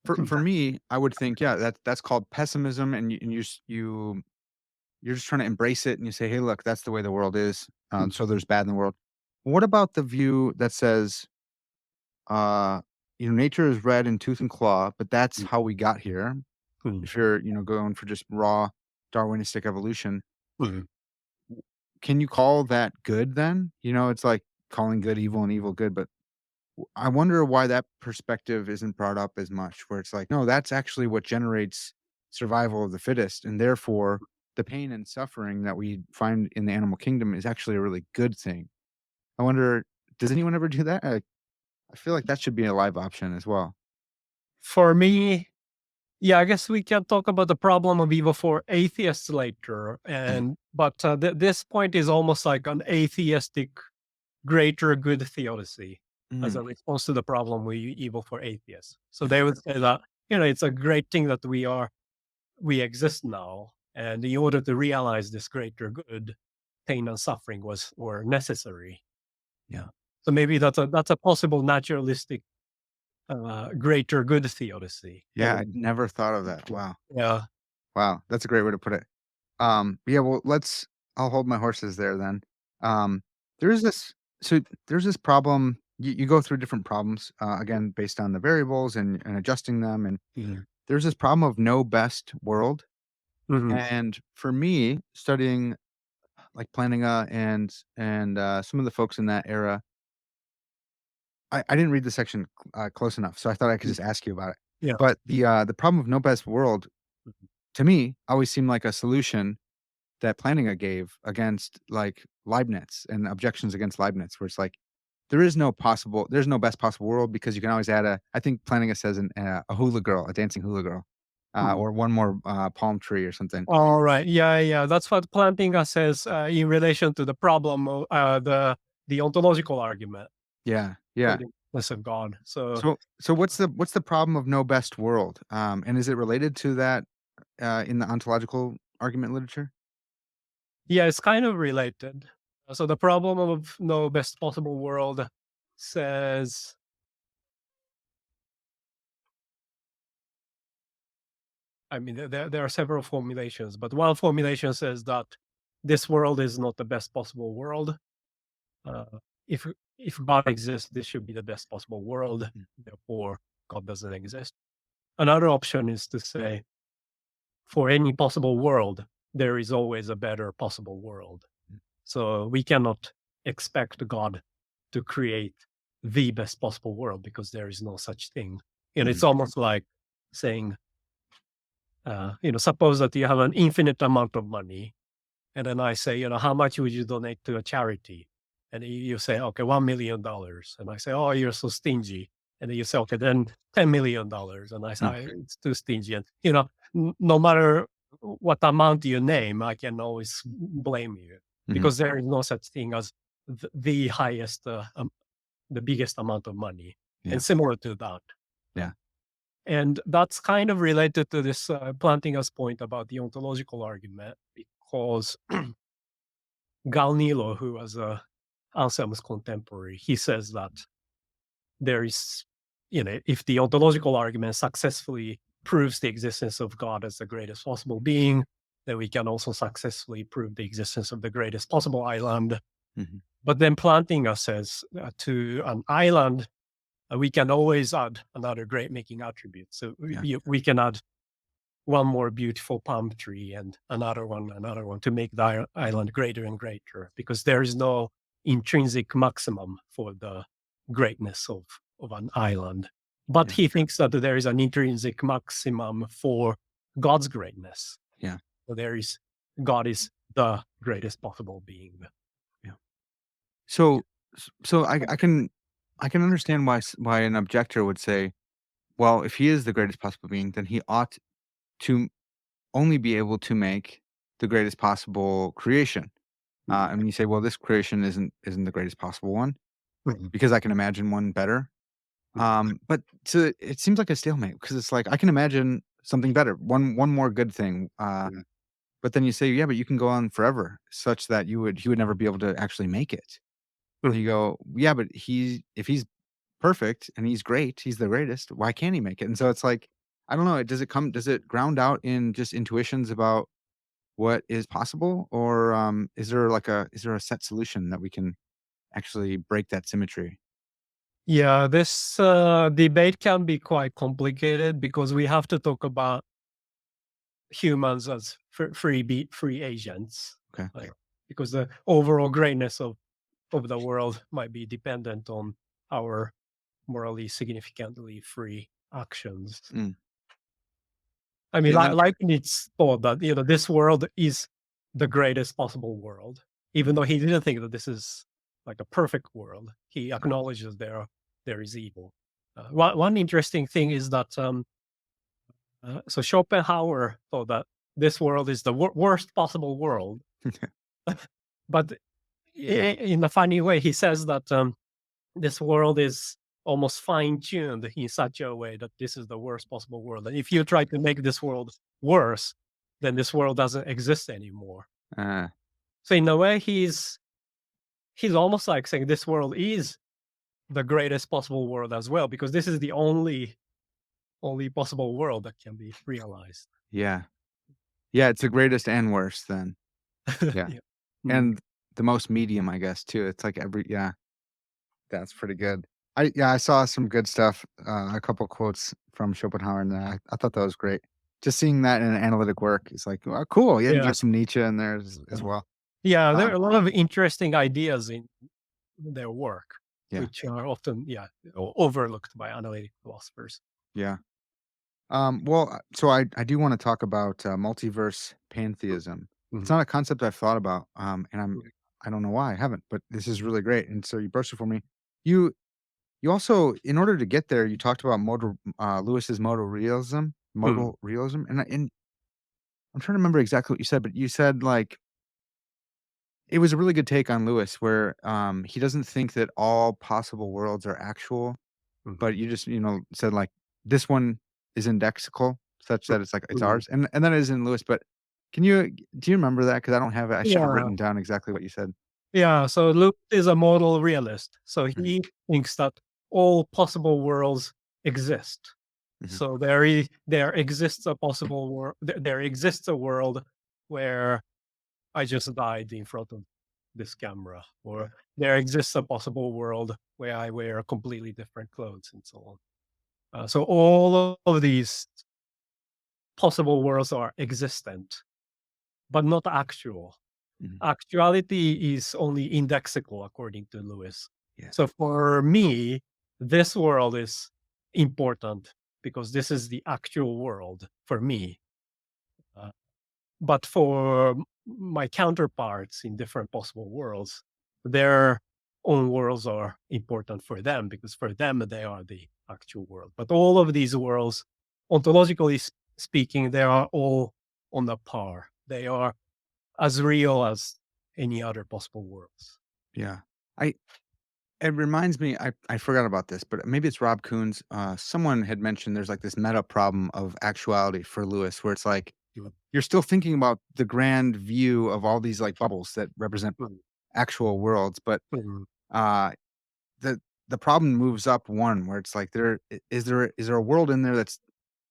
Speaker 1: for me, I would think, yeah, that's called pessimism, and you're just trying to embrace it, and you say, hey, look, that's the way the world is. So there's bad in the world. What about the view that says, uh, nature is red in tooth and claw, but that's how we got here?
Speaker 2: Mhm.
Speaker 1: If you're, going for just raw Darwinistic evolution,
Speaker 2: Mhm.
Speaker 1: can you call that good then? It's like calling good evil and evil good, but I wonder why that perspective isn't brought up as much, where it's like, no, that's actually what generates survival of the fittest. And therefore, the pain and suffering that we find in the animal kingdom is actually a really good thing. I wonder, does anyone ever do that? I feel like that should be a live option as well.
Speaker 2: For me, yeah, I guess we can talk about the problem of evil for atheists later.
Speaker 1: Mhm.
Speaker 2: And but this point is almost like an atheistic greater good theodicy as
Speaker 1: Mm,
Speaker 2: a response to the problem with evil for atheists. So they would say that it's a great thing that we exist now, and in order to realize this greater good, pain and suffering were necessary.
Speaker 1: yeah.
Speaker 2: So maybe that's a possible naturalistic greater good theodicy.
Speaker 1: Yeah, I'd never thought of that. Wow.
Speaker 2: Yeah.
Speaker 1: Wow, that's a great way to put it. Yeah, well, I'll hold my horses there then. Um, there is this so there's this problem. You go through different problems, again, based on the variables and adjusting them. And
Speaker 2: Mhm.
Speaker 1: there's this problem of no best world.
Speaker 2: Mhm.
Speaker 1: And for me, studying like Plantinga and some of the folks in that era, I didn't read the section close enough, so I thought I could
Speaker 2: Mm.
Speaker 1: just ask you about it.
Speaker 2: Yeah.
Speaker 1: But the problem of no best world
Speaker 2: Mhm.
Speaker 1: to me always seemed like a solution that Plantinga gave against, like, Leibniz and objections against Leibniz, where it's like, there's no best possible world because you can always add I think Plantinga says a hula girl, a dancing hula girl,
Speaker 2: Mhm.
Speaker 1: or one more, palm tree or something.
Speaker 2: All right. Yeah, yeah. That's what Plantinga says in relation to the problem of the ontological argument
Speaker 1: Yeah,
Speaker 2: for
Speaker 1: yeah.
Speaker 2: the existence of God. So
Speaker 1: So what's the problem of no best world? And is it related to that, in the ontological argument literature?
Speaker 2: yeah, it's kind of related. So the problem of no best possible world says, I mean, there are several formulations, but one formulation says that this world is not the best possible world. Uh, if if God exists, this should be the best possible world.
Speaker 1: Mm,
Speaker 2: Therefore, God doesn't exist. Another option is to say, for any possible world, there is always a better possible world.
Speaker 1: mm,
Speaker 2: So we cannot expect God to create the best possible world because there is no such thing. And it's
Speaker 1: mhm,
Speaker 2: almost like saying, suppose that you have an infinite amount of money, and then I say, how much would you donate to a charity? And you say, okay, $1 million. And I say, oh, you're so stingy. And then you say, okay, then $10 million. And I say,
Speaker 1: mm,
Speaker 2: "Oh, it's too stingy." And no matter what amount you name, I can always blame you
Speaker 1: mhm.
Speaker 2: because there is no such thing as the highest, the biggest amount of money.
Speaker 1: Yeah,
Speaker 2: And similar to that.
Speaker 1: yeah.
Speaker 2: And that's kind of related to this Plantinga's point about the ontological argument, because Galnilo, who was Anselm's contemporary, he says that there is, if the ontological argument successfully proves the existence of God as the greatest possible being, then we can also successfully prove the existence of the greatest possible island.
Speaker 1: Mhm.
Speaker 2: But then Plantinga says to an island, we can always add another great making attribute. So
Speaker 1: Yeah,
Speaker 2: we can add one more beautiful palm tree and another one to make the island greater and greater because there is no intrinsic maximum for the greatness of an island. But
Speaker 1: yeah,
Speaker 2: he thinks that there is an intrinsic maximum for God's greatness.
Speaker 1: yeah,
Speaker 2: So God is the greatest possible being.
Speaker 1: yeah. So I can understand why an objector would say, well, if he is the greatest possible being, then he ought to only be able to make the greatest possible creation. And when you say, well, this creation isn't the greatest possible one
Speaker 2: Mhm.
Speaker 1: because I can imagine one better. But it seems like a stalemate because it's like I can imagine something better, one more good thing.
Speaker 2: Mhm.
Speaker 1: But then you say, yeah, but you can go on forever, such that he would never be able to actually make it. And you
Speaker 2: Mhm.
Speaker 1: go, yeah, but if he's perfect and he's great, he's the greatest. Why can't he make it? And so it's like, I don't know. Does it ground out in just intuitions about what is possible, or is there a set solution that we can actually break that symmetry?
Speaker 2: Yeah, this debate can be quite complicated because we have to talk about humans as free agents,
Speaker 1: Okay.
Speaker 2: like, because the overall greatness of the world might be dependent on our morally significantly free actions.
Speaker 1: Mm.
Speaker 2: I mean,
Speaker 1: Yeah. Then.
Speaker 2: Leibniz thought that this world is the greatest possible world, even though he didn't think that this is like a perfect world. He acknowledges there is evil. One interesting thing is that so Schopenhauer thought that this world is the worst possible world, but in a funny way, he says that this world is almost fine tuned in such a way that this is the worst possible world. And if you try to make this world worse, then this world doesn't exist anymore.
Speaker 1: uh,
Speaker 2: So in a way, he's almost like saying this world is the greatest possible world as well, because this is the only possible world that can be realized.
Speaker 1: Yeah. Yeah, it's the greatest and worst then. Yeah.
Speaker 2: Yeah. Mm.
Speaker 1: And the most medium, I guess, too. It's like yeah, that's pretty good. I saw some good stuff, a couple quotes from Schopenhauer, and I thought that was great. Just seeing that in an analytic work is like, "Oh, cool." Yeah, and
Speaker 2: Yeah.
Speaker 1: there's some Nietzsche in there as
Speaker 2: Um,
Speaker 1: well.
Speaker 2: yeah, there are
Speaker 1: Um,
Speaker 2: a lot of interesting ideas in their work,
Speaker 1: yeah,
Speaker 2: which are often, overlooked by analytic philosophers.
Speaker 1: yeah. Well, so I do wanna talk about, multiverse pantheism. It's
Speaker 2: Mhm.
Speaker 1: not a concept I've thought about, and
Speaker 2: Mhm.
Speaker 1: I don't know why I haven't, but this is really great, and so you broached it for me. You you also in order to get there, you talked about Lewis's
Speaker 2: Mhm.
Speaker 1: modal realism, and I'm trying to remember exactly what you said, but you said, like, it was a really good take on Lewis where, he doesn't think that all possible worlds are actual,
Speaker 2: Mhm.
Speaker 1: but you just, said, like, this one is indexical such that it's, like, it's
Speaker 2: Mhm.
Speaker 1: ours, and that is in Lewis, but do you remember that? Because I don't have it. I should have
Speaker 2: Yeah.
Speaker 1: written down exactly what you said.
Speaker 2: Yeah, so Luke is a modal realist. So
Speaker 1: Mhm,
Speaker 2: he thinks that all possible worlds exist.
Speaker 1: mhm,
Speaker 2: So there exists a possible world. There exists a world where I just died in front of this camera,
Speaker 1: yeah,
Speaker 2: or there exists a possible world where I wear completely different clothes, and so on. So all of these possible worlds are existent, but not actual.
Speaker 1: mhm,
Speaker 2: Actuality is only indexical according to Lewis.
Speaker 1: yeah,
Speaker 2: So for me, this world is important because this is the actual world for me. Uh, but for my counterparts in different possible worlds, their own worlds are important for them because for them they are the actual world. But all of these worlds, ontologically speaking, they are all on a par. They are as real as any other possible worlds.
Speaker 1: yeah. I It reminds me, I forgot about this, but maybe it's Rob Coons. Someone had mentioned there's like this meta problem of actuality for Lewis, where it's like
Speaker 2: Mm,
Speaker 1: you're still thinking about the grand view of all these like bubbles that represent
Speaker 2: mm,
Speaker 1: actual worlds, but
Speaker 2: mm,
Speaker 1: uh, the the problem moves up one where it's like is there a world in there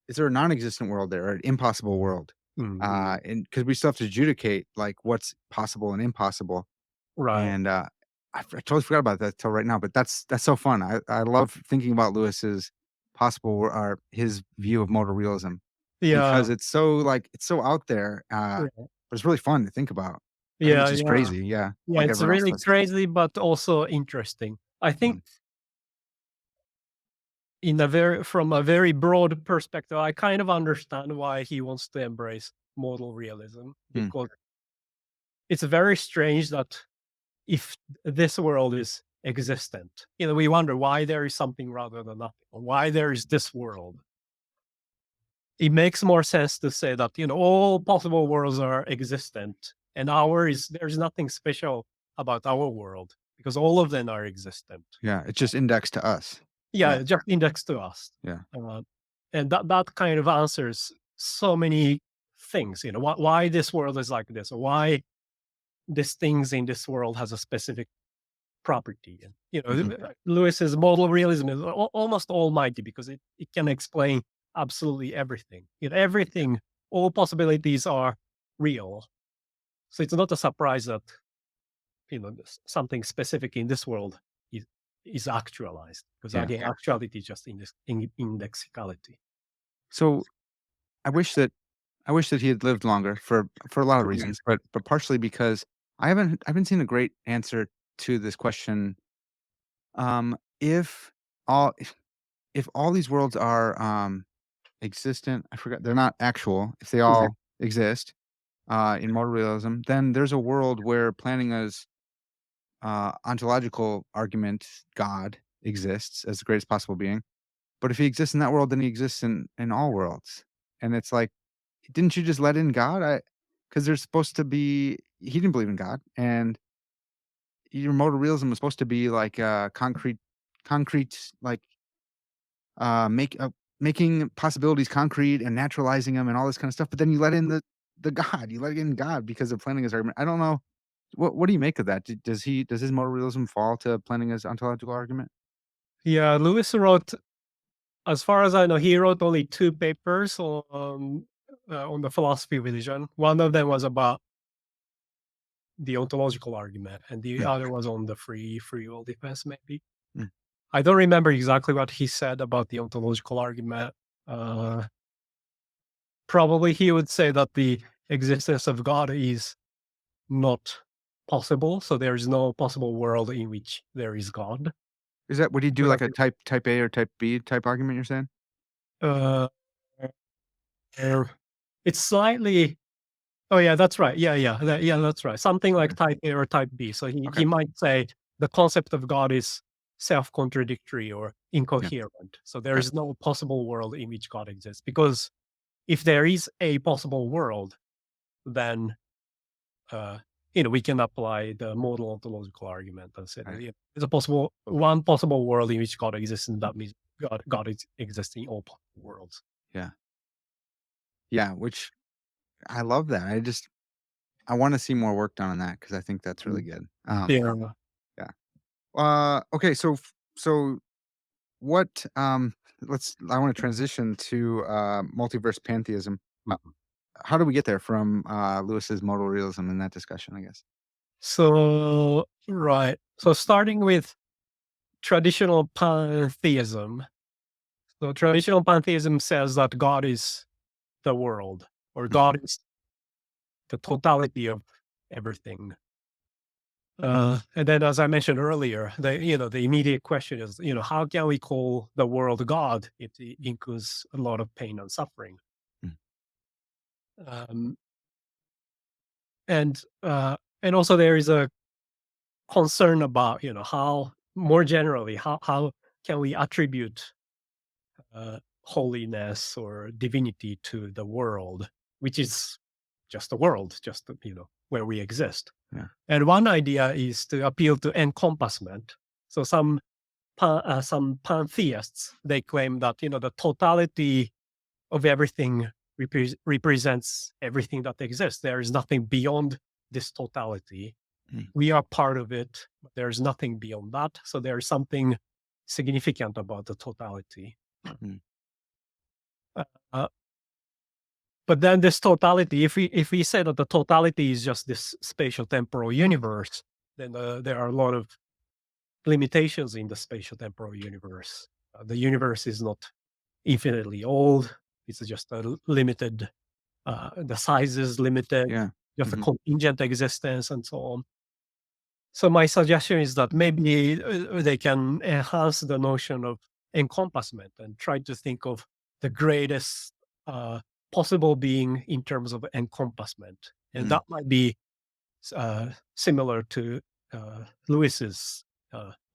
Speaker 1: is there a non-existent world there or an impossible world?
Speaker 2: mm, mm.
Speaker 1: And because we still have to adjudicate like what's possible and impossible,
Speaker 2: Right.
Speaker 1: and, I totally forgot about that till right now, but that's so fun. I love thinking about Lewis's or his view of modal realism
Speaker 2: Yeah.
Speaker 1: because it's so, like, it's so out there,
Speaker 2: Yeah.
Speaker 1: but it's really fun to think about. I think
Speaker 2: Yeah.
Speaker 1: it's just
Speaker 2: Yeah.
Speaker 1: crazy, yeah,
Speaker 2: Yeah.
Speaker 1: like
Speaker 2: It's
Speaker 1: everyone else
Speaker 2: really
Speaker 1: does.
Speaker 2: crazy, but also interesting. I think
Speaker 1: Mhm,
Speaker 2: from a very broad perspective, I kind of understand why he wants to embrace modal realism
Speaker 1: mm,
Speaker 2: because it's very strange that if this world is existent, we wonder why there is something rather than nothing, or why there is this world. It makes more sense to say that all possible worlds are existent and there's nothing special about our world because all of them are existent.
Speaker 1: yeah, it's just indexed to us. Yeah,
Speaker 2: Yeah, just indexed to us.
Speaker 1: yeah,
Speaker 2: uh, and that kind of answers so many things. Why this world is like this, or why these things in this world has a specific property. And
Speaker 1: mhm,
Speaker 2: Lewis's model realism is almost almighty because it can explain absolutely everything. Everything, all possibilities are real. So it's not a surprise that something specific in this world is is actualized because
Speaker 1: yeah.
Speaker 2: again, actuality is just indexicality.
Speaker 1: So, I wish that he had lived longer for a lot of
Speaker 2: Mhm.
Speaker 1: reasons, but partially because I haven't seen a great answer to this question. If all if all these worlds are, existent, I forgot they're not actual, if they
Speaker 2: Mhm.
Speaker 1: all exist, in modal realism, then there's a world where Plantinga's, ontological argument, God, exists as the greatest possible being. But if he exists in that world, then he exists in all worlds. And it's like, didn't you just let in God? Because there's supposed to be he didn't believe in God, and your modal realism was supposed to be like, concrete, like, making possibilities concrete and naturalizing them and all this kind of stuff, but then you let in the God, you let in God because of Plantinga's argument. I don't know. What do you make of that? Does his modal realism fall to Plantinga's ontological argument?
Speaker 2: Yeah, Lewis wrote, as far as I know, he wrote only 2 papers on the philosophy of religion. One of them was about the ontological argument, and the
Speaker 1: Mm,
Speaker 2: other was on the free will defense, maybe.
Speaker 1: mm.
Speaker 2: I don't remember exactly what he said about the ontological argument. Probably he would say that the existence of God is not possible, so there is no possible world in which there is God.
Speaker 1: Is that would he do
Speaker 2: So
Speaker 1: like
Speaker 2: that
Speaker 1: a type A or type B type argument you're saying?
Speaker 2: uh, uh, it's slightly. Oh yeah, that's right. Yeah, that's right. Something like
Speaker 1: Okay.
Speaker 2: type A or type B. So
Speaker 1: Okay.
Speaker 2: he might say the concept of God is self-contradictory or
Speaker 1: Yeah.
Speaker 2: incoherent. So there
Speaker 1: Okay.
Speaker 2: is no possible world in which God exists, because if there is a possible world, then uh, we can apply the modal ontological argument and say that
Speaker 1: Right.
Speaker 2: there's one possible world in which God exists, and that means God is existing in all possible worlds.
Speaker 1: Yeah. Yeah. Which I love that. I want to see more work done on that because I think that's really
Speaker 2: Mm.
Speaker 1: good.
Speaker 2: Yeah.
Speaker 1: Yeah. Okay. So what? I want to transition to multiverse pantheism. Uh,
Speaker 2: Mhm.
Speaker 1: how do we get there from Lewis's modal realism in that discussion? I guess.
Speaker 2: So right. So starting with traditional pantheism. So traditional pantheism says that God is the world, or
Speaker 1: Mm,
Speaker 2: God is the totality of everything. And then, as I mentioned earlier, the immediate question is, how can we call the world God if it includes a lot of pain and suffering?
Speaker 1: mm,
Speaker 2: Um, and and also there is a concern about, how more generally, how can we attribute holiness or divinity to the world, which is just the world, just where we exist.
Speaker 1: yeah.
Speaker 2: And one idea is to appeal to encompassment. So some pantheists, they claim that the totality of everything represents everything that exists. There is nothing beyond this totality.
Speaker 1: Mm,
Speaker 2: We are part of it, but there is nothing beyond that. So there is something significant about the totality.
Speaker 1: mm,
Speaker 2: Uh, uh, but then this totality, if we say that the totality is just this spatial temporal universe, then there are a lot of limitations in the spatial temporal universe. The universe is not infinitely old. It's just a limited. The size is limited.
Speaker 1: yeah.
Speaker 2: Just a
Speaker 1: Hmm.
Speaker 2: contingent existence and so on. So my suggestion is that maybe they can enhance the notion of encompassment and try to think of the greatest uh, possible being in terms of encompassment, and
Speaker 1: Mm,
Speaker 2: that might be similar to Lewis's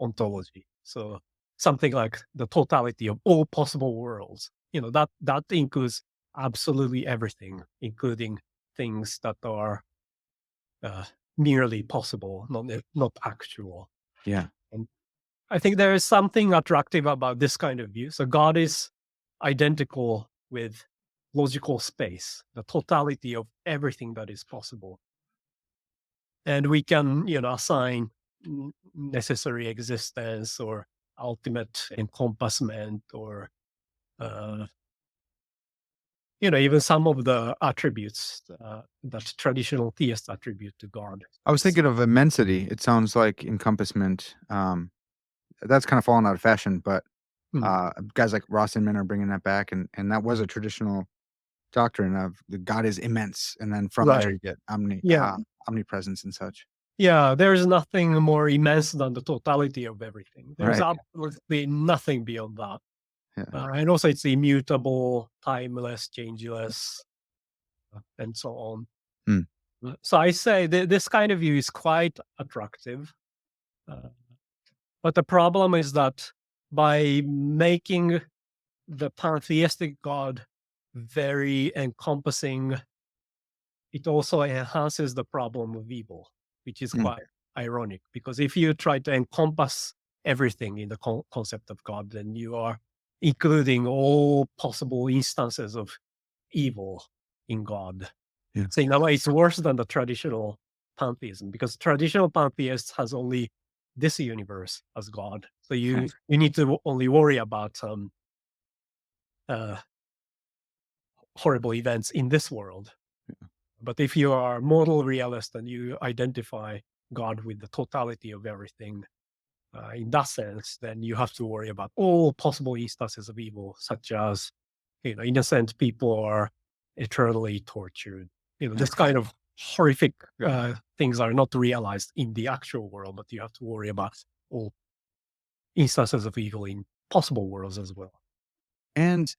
Speaker 2: ontology. So something like the totality of all possible worlds. That includes absolutely everything, including things that are uh, merely possible, not actual.
Speaker 1: yeah.
Speaker 2: And I think there is something attractive about this kind of view. So God is identical with logical space, the totality of everything that is possible, and we can assign necessary existence or ultimate encompassment, or uh, even some of the attributes that traditional theists attribute to God.
Speaker 1: I was thinking of immensity. It sounds like encompassment. That's kind of fallen out of fashion, but
Speaker 2: Hmm.
Speaker 1: guys like Ross Inman are bringing that back, and that was a traditional doctrine of the God is immense, and then from there
Speaker 2: Right.
Speaker 1: you get
Speaker 2: Yeah.
Speaker 1: omnipresence and such.
Speaker 2: Yeah. There's nothing more immense than the totality of everything. There's
Speaker 1: Right.
Speaker 2: absolutely nothing beyond that.
Speaker 1: Yeah.
Speaker 2: And also, it's immutable, timeless, changeless, and so on.
Speaker 1: Mm,
Speaker 2: So I say this kind of view is quite attractive. Uh, but the problem is that by making the pantheistic God very encompassing, it also enhances the problem of evil, which is
Speaker 1: mm,
Speaker 2: quite ironic, because if you try to encompass everything in the concept of God, then you are including all possible instances of evil in God.
Speaker 1: yeah.
Speaker 2: So in a way, it's worse than the traditional pantheism, because traditional pantheist has only this universe as God. So you need to only worry about some uh, horrible events in this world. But if you are modal realist and you identify God with the totality of everything, in that sense, then you have to worry about all possible instances of evil, such as, innocent people are eternally tortured. This kind of horrific things are not realized in the actual world, but you have to worry about all instances of evil in possible worlds as well.
Speaker 1: And,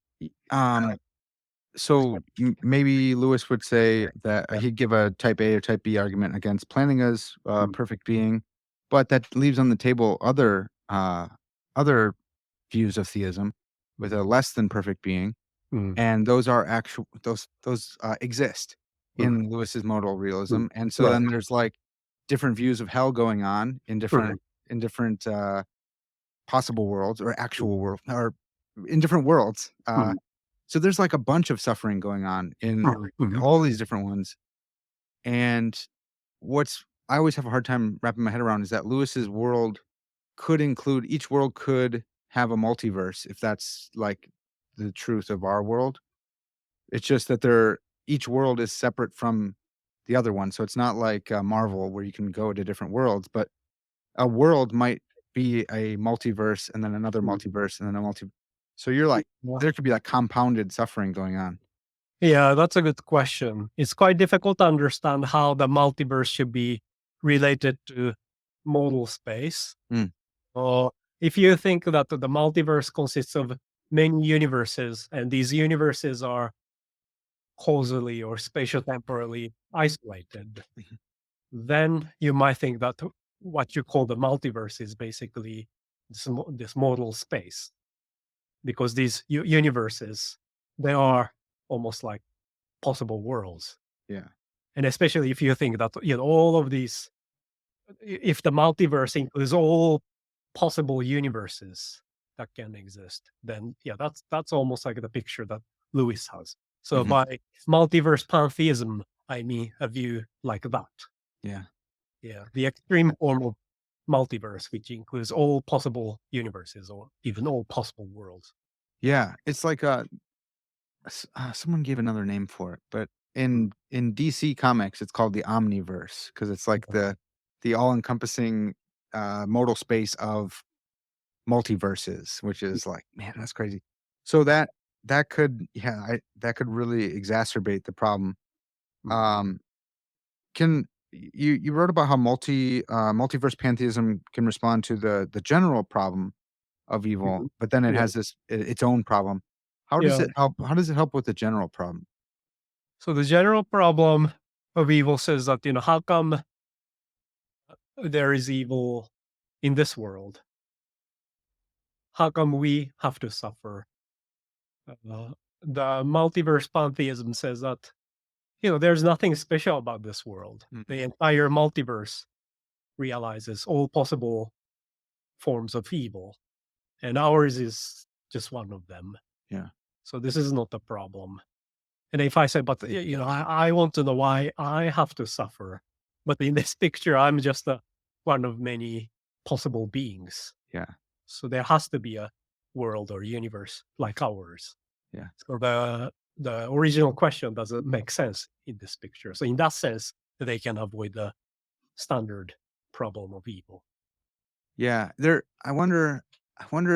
Speaker 1: so maybe Lewis would say that he'd give a type A or type B argument against planning as a
Speaker 2: Mm,
Speaker 1: perfect being, but that leaves on the table other views of theism with
Speaker 2: mm,
Speaker 1: a less than perfect being,
Speaker 2: mm,
Speaker 1: and those are actual those exist
Speaker 2: mm.
Speaker 1: in Lewis's modal realism,
Speaker 2: Mm.
Speaker 1: and so
Speaker 2: Right.
Speaker 1: then there's like different views of hell going on
Speaker 2: Mhm.
Speaker 1: in different possible worlds or actual world or in different worlds.
Speaker 2: Mhm.
Speaker 1: So there's like a bunch of suffering going on in
Speaker 2: Mhm. Mhm.
Speaker 1: all these different ones. And what's I always have a hard time wrapping my head around is that Lewis's world could include each world could have a multiverse if that's like the truth of our world. It's just that each world is separate from the other one. So it's not like Marvel where you can go to different worlds, but a world might be a multiverse and then another
Speaker 2: Mhm.
Speaker 1: multiverse and then a so you're like
Speaker 2: Yeah.
Speaker 1: there could be like compounded suffering going on.
Speaker 2: Yeah, that's a good question. It's quite difficult to understand how the multiverse should be related to modal space.
Speaker 1: Mm,
Speaker 2: Or if you think that the multiverse consists of many universes, and these universes are causally or spatio-temporally isolated,
Speaker 1: mhm,
Speaker 2: then you might think that what you call the multiverse is basically this modal space, because these universes, they are almost like possible worlds.
Speaker 1: yeah.
Speaker 2: And especially if you think that, all of these, if the multiverse includes all possible universes that can exist, then yeah, that's almost like the picture that Lewis has. So
Speaker 1: Mhm,
Speaker 2: by multiverse pantheism, I mean a view like that.
Speaker 1: yeah.
Speaker 2: Yeah, the extreme form of multiverse, which includes all possible universes or even all possible worlds.
Speaker 1: Yeah, it's like, someone gave another name for it, but
Speaker 2: Mm,
Speaker 1: in DC Comics, it's called the Omniverse because it's like
Speaker 2: mhm,
Speaker 1: the all-encompassing, modal space of multiverses, which
Speaker 2: mm,
Speaker 1: is like, man, that's crazy. So that could yeah, that could really exacerbate the problem.
Speaker 2: mm,
Speaker 1: Um, can you wrote about how multiverse pantheism can respond to the general problem of evil,
Speaker 2: mhm.
Speaker 1: but then it
Speaker 2: Yeah,
Speaker 1: has its own problem.
Speaker 2: yeah.
Speaker 1: How does it help with the general problem?
Speaker 2: So the general problem of evil says that, how come there is evil in this world? How come we have to suffer? The multiverse pantheism says that, there's nothing special about this world.
Speaker 1: Mhm.
Speaker 2: The entire multiverse realizes all possible forms of evil, and ours is just one of them.
Speaker 1: Yeah.
Speaker 2: So this is not a problem. And if I say, but I want to know why I have to suffer. But in this picture, I'm just one of many possible beings.
Speaker 1: Yeah.
Speaker 2: So there has to be a world or universe like ours.
Speaker 1: Yeah.
Speaker 2: So the original question doesn't make sense in this picture. So in that sense, they can avoid the standard problem of evil.
Speaker 1: Yeah. I wonder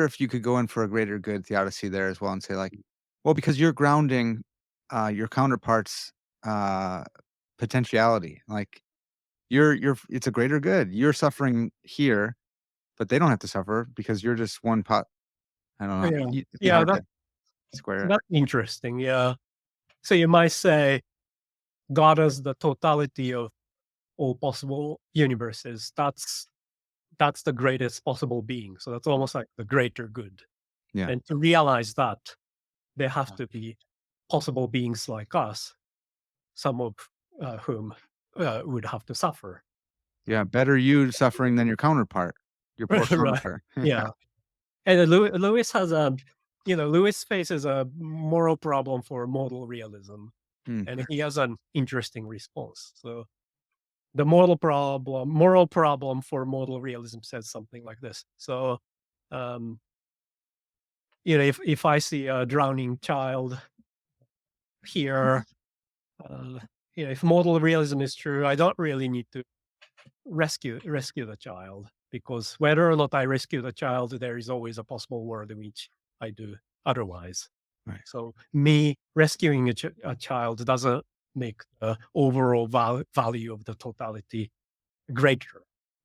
Speaker 1: if you could go in for a greater good theodicy there as well and say like, well, because you're grounding your counterparts potentiality. Like you're it's a greater good. You're suffering here, but they don't have to suffer because you're just one pot. I don't know.
Speaker 2: Yeah,
Speaker 1: It'd be
Speaker 2: yeah,
Speaker 1: hard to square it.
Speaker 2: that's interesting. Yeah. So you might say God as the totality of all possible universes. That's the greatest possible being. So that's almost like the greater good.
Speaker 1: Yeah.
Speaker 2: And to realize that, there have to be possible beings like us, some of whom would have to suffer.
Speaker 1: Yeah. Better you suffering than your counterpart, your poor
Speaker 2: Right.
Speaker 1: counterpart. Yeah.
Speaker 2: Yeah. And then Lewis has Lewis faces a moral problem for modal realism,
Speaker 1: Hmm.
Speaker 2: and he has an interesting response. So the moral problem for modal realism says something like this. So, um, if I see a drowning child here, uh, if modal realism is true, I don't really need to rescue the child, because whether or not I rescue the child, there is always a possible world in which I do otherwise.
Speaker 1: Right.
Speaker 2: So me rescuing a child doesn't make the overall value of the totality greater.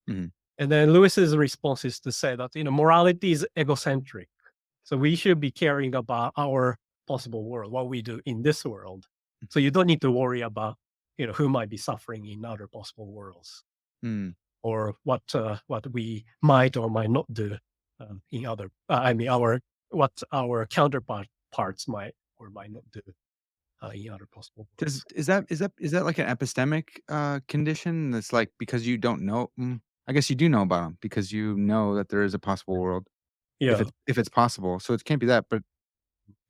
Speaker 1: Mhm.
Speaker 2: And then Lewis's response is to say that morality is egocentric, so we should be caring about our possible world, what we do in this world. So you don't need to worry about who might be suffering in other possible worlds,
Speaker 1: Mm.
Speaker 2: or what we might or might not do in other. I mean, our counterparts might or might not do in other possible
Speaker 1: Does
Speaker 2: worlds.
Speaker 1: is that like an epistemic, condition that's, like, because you don't know I guess you do know about them because you know that there is a possible world
Speaker 2: Yeah,
Speaker 1: if it's possible, so it can't be that, but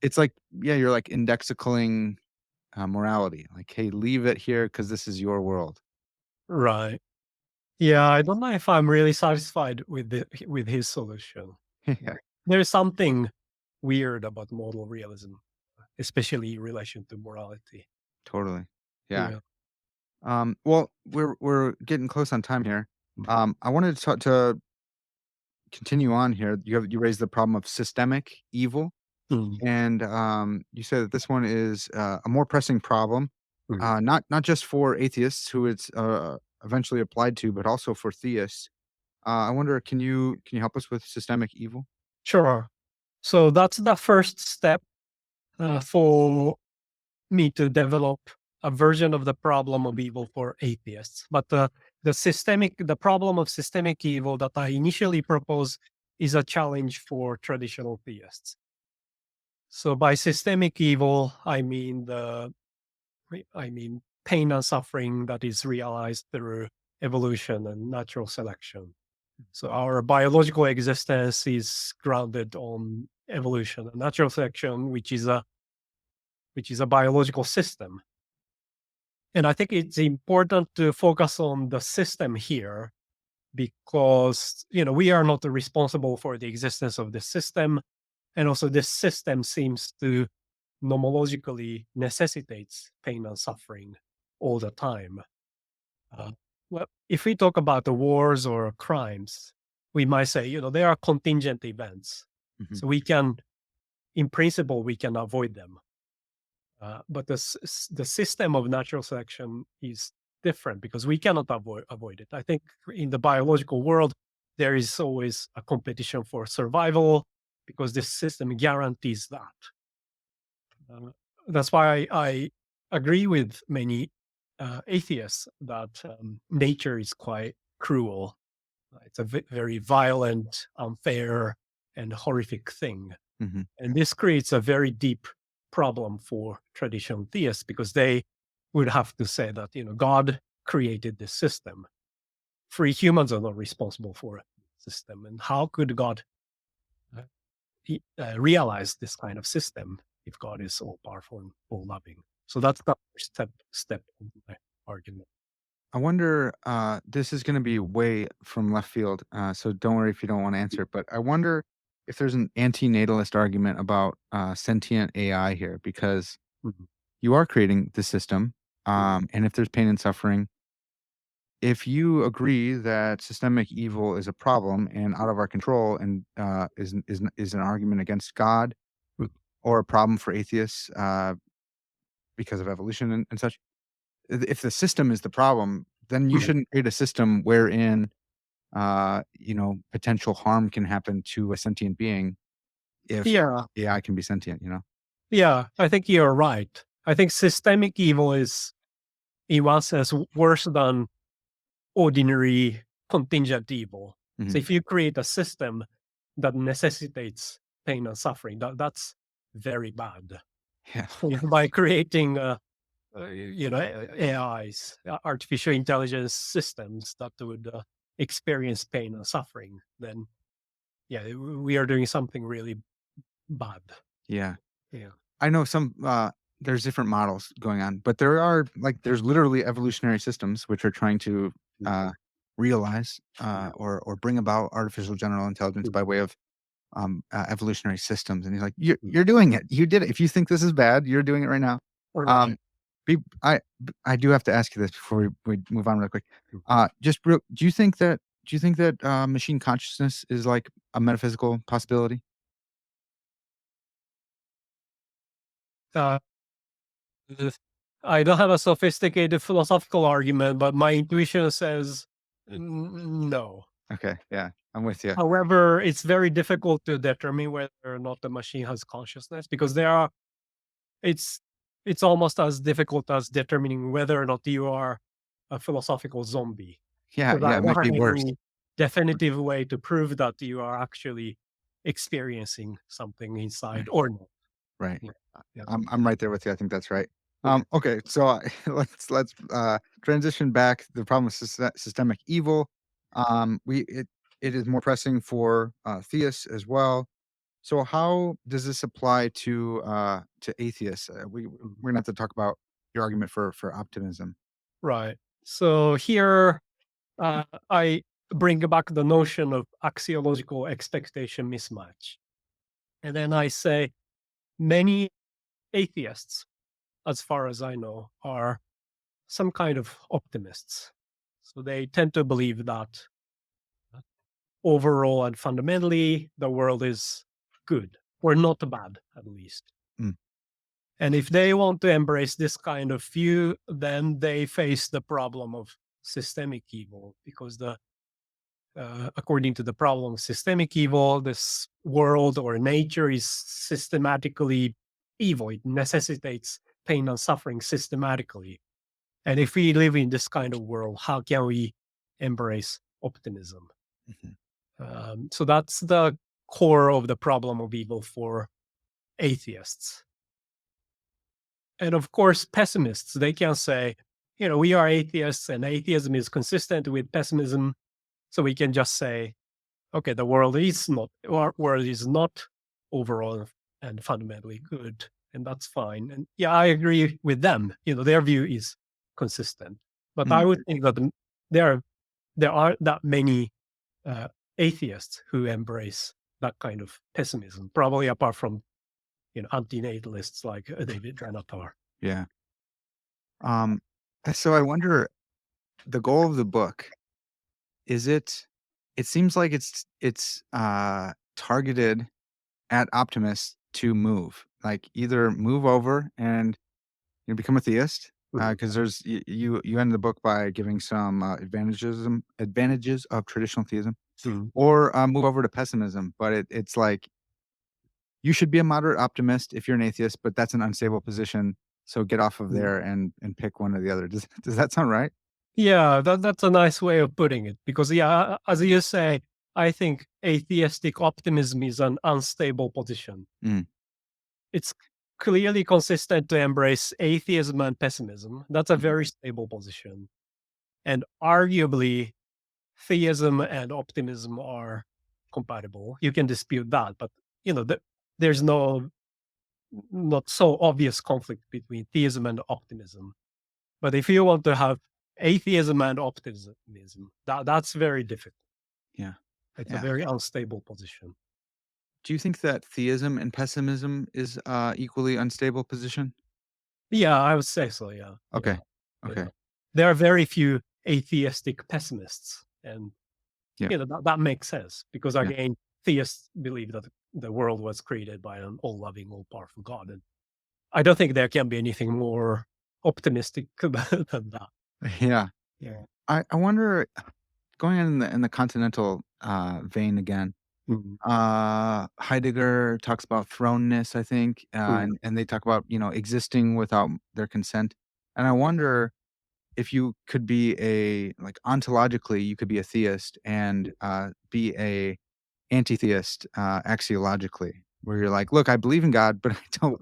Speaker 1: it's like yeah, you're, like, indexicaling, morality, like, "Hey, leave it here because this is your world."
Speaker 2: right. Yeah, I don't know if I'm really satisfied with his solution.
Speaker 1: Yeah,
Speaker 2: There's something weird about modal realism, especially in relation to morality.
Speaker 1: totally. Yeah.
Speaker 2: Yeah.
Speaker 1: Well, we're getting close on time here. I wanted to continue on here. You raised the problem of systemic evil.
Speaker 2: Mm,
Speaker 1: And, you said that this one is, a more pressing problem,
Speaker 2: mm.
Speaker 1: not just for atheists who it's, eventually applied to, but also for theists. I wonder, can you help us with systemic evil?
Speaker 2: Sure. So that's the first step for me to develop a version of the problem of evil for atheists. But the problem of systemic evil that I initially proposed is a challenge for traditional theists. So by systemic evil, I mean pain and suffering that is realized through evolution and natural selection. So our biological existence is grounded on evolution and natural selection, which is a biological system. And I think it's important to focus on the system here, because we are not responsible for the existence of the system, and also this system seems to nomologically necessitates pain and suffering all the time. Uh, well, if we talk about the wars or crimes, we might say, they are contingent events.
Speaker 1: Mhm.
Speaker 2: So in principle, we can avoid them. But the system of natural selection is different, because we cannot avoid it. I think in the biological world, there is always a competition for survival, because this system guarantees that. Uh, that's why I agree with many atheists that nature is quite cruel. It's a very violent, unfair, and horrific thing.
Speaker 1: Mhm.
Speaker 2: And this creates a very deep problem for traditional theists, because they would have to say that, God created this system. Free humans are not responsible for the system. And how could God uh, realize this kind of system if God is all powerful and all loving? So that's the first step of my argument.
Speaker 1: I wonder, this is gonna be way from left field, so don't worry if you don't wanna answer it, but I wonder if there's an anti-natalist argument about, sentient AI here, because
Speaker 2: Mhm,
Speaker 1: you are creating the system,
Speaker 2: mhm.
Speaker 1: and if there's pain and suffering, if you agree that systemic evil is a problem and out of our control and is an argument against God or a problem for atheists because of evolution and such, if the system is the problem, then you
Speaker 2: Mhm.
Speaker 1: shouldn't create a system wherein potential harm can happen to a sentient being if
Speaker 2: Yeah,
Speaker 1: AI can be sentient.
Speaker 2: yeah, I think you're right. I think systemic evil is, in one sense, worse than ordinary contingent evil. So
Speaker 1: Hmm.
Speaker 2: if you create a system that necessitates pain and suffering, that's very bad.
Speaker 1: Yeah,
Speaker 2: By creating, AIs, artificial intelligence systems that would experience pain and suffering, then yeah, we are doing something really bad.
Speaker 1: yeah.
Speaker 2: Yeah.
Speaker 1: I know some. there's different models going on, but there are there's literally evolutionary systems which are trying to
Speaker 2: Mhm.
Speaker 1: uh, realize
Speaker 2: Yeah.
Speaker 1: or bring about artificial general intelligence by
Speaker 2: Mhm.
Speaker 1: way of evolutionary systems. And he's like,
Speaker 2: Mhm.
Speaker 1: you're doing it. You did it. If you think this is bad, you're doing it right now. Um,
Speaker 2: Right.
Speaker 1: be, I do have to ask you this before we move on real quick.
Speaker 2: Mhm.
Speaker 1: Do you think that machine consciousness is like a metaphysical possibility?
Speaker 2: Uh, I don't have a sophisticated philosophical argument, but my intuition says no.
Speaker 1: Okay, yeah, I'm with you.
Speaker 2: However, it's very difficult to determine whether or not the machine has consciousness because it's it's almost as difficult as determining whether or not you are a philosophical zombie.
Speaker 1: Yeah,
Speaker 2: Because
Speaker 1: yeah,
Speaker 2: I
Speaker 1: it
Speaker 2: don't
Speaker 1: might be
Speaker 2: have
Speaker 1: worse.
Speaker 2: any definitive way to prove that you are actually experiencing something inside
Speaker 1: Right.
Speaker 2: or not.
Speaker 1: Right.
Speaker 2: Yeah. Yeah.
Speaker 1: I'm right there with you. I think that's right.
Speaker 2: Okay.
Speaker 1: Okay, so let's transition back. The problem with systemic evil. We it is more pressing for theists as well. So how does this apply to atheists?
Speaker 2: Mhm.
Speaker 1: We're gonna have to talk about your argument for optimism.
Speaker 2: Right. So here, I bring back the notion of axiological expectation mismatch. And then I say many atheists, as far as I know, are some kind of optimists. So they tend to believe that overall and fundamentally the world is good or not bad, at least.
Speaker 1: Mm,
Speaker 2: And if they want to embrace this kind of view, then they face the problem of systemic evil because according to the problem of systemic evil, this world or nature is systematically evil. It necessitates pain and suffering systematically. And if we live in this kind of world, how can we embrace optimism?
Speaker 1: mhm,
Speaker 2: So that's the core of the problem of evil for atheists. And of course, pessimists, they can say, we are atheists and atheism is consistent with pessimism. So we can just say, okay, the world is not overall and fundamentally good. And that's fine. And yeah, I agree with them. Their view is consistent. But I
Speaker 1: mm,
Speaker 2: would think that there are, there aren't that many uh, atheists who embrace that kind of pessimism, probably apart from antinatalists like David Renatar.
Speaker 1: yeah. Um, so I wonder, the goal of the book, is it? It seems like it's targeted at optimists to move, like either move over and become a theist,
Speaker 2: Mhm.
Speaker 1: because you end the book by giving some advantages of traditional theism,
Speaker 2: Mhm.
Speaker 1: or move over to pessimism. But it's like you should be a moderate optimist if you're an atheist, but that's an unstable position. So get off of
Speaker 2: Mhm.
Speaker 1: there and pick one or the other. Does that sound right?
Speaker 2: Yeah, that's a nice way of putting it because, yeah, as you say, I think atheistic optimism is an unstable position.
Speaker 1: Mm,
Speaker 2: It's clearly consistent to embrace atheism and pessimism. That's a
Speaker 1: mhm,
Speaker 2: very stable position. And arguably, theism and optimism are compatible. You can dispute that, but there's not so obvious conflict between theism and optimism. But if you want to have atheism and optimism, that's very difficult.
Speaker 1: yeah,
Speaker 2: It's a
Speaker 1: yeah.
Speaker 2: very unstable position.
Speaker 1: Do you think that theism and pessimism is equally unstable position?
Speaker 2: Yeah, I would say so. Yeah, yeah,
Speaker 1: Okay,
Speaker 2: yeah.
Speaker 1: okay,
Speaker 2: There are very few atheistic pessimists, and
Speaker 1: yeah,
Speaker 2: that makes sense because
Speaker 1: yeah,
Speaker 2: again, theists believe that the world was created by an all-loving, all-powerful God, and I don't think there can be anything more optimistic than that.
Speaker 1: yeah.
Speaker 2: Yeah.
Speaker 1: I wonder, going in the continental vein again.
Speaker 2: Mhm.
Speaker 1: Heidegger talks about thrownness, I think,
Speaker 2: Mhm.
Speaker 1: and they talk about existing without their consent. And I wonder if you could be ontologically, you could be a theist and be a anti-theist axiologically, where you're like, look, I believe in God, but I don't.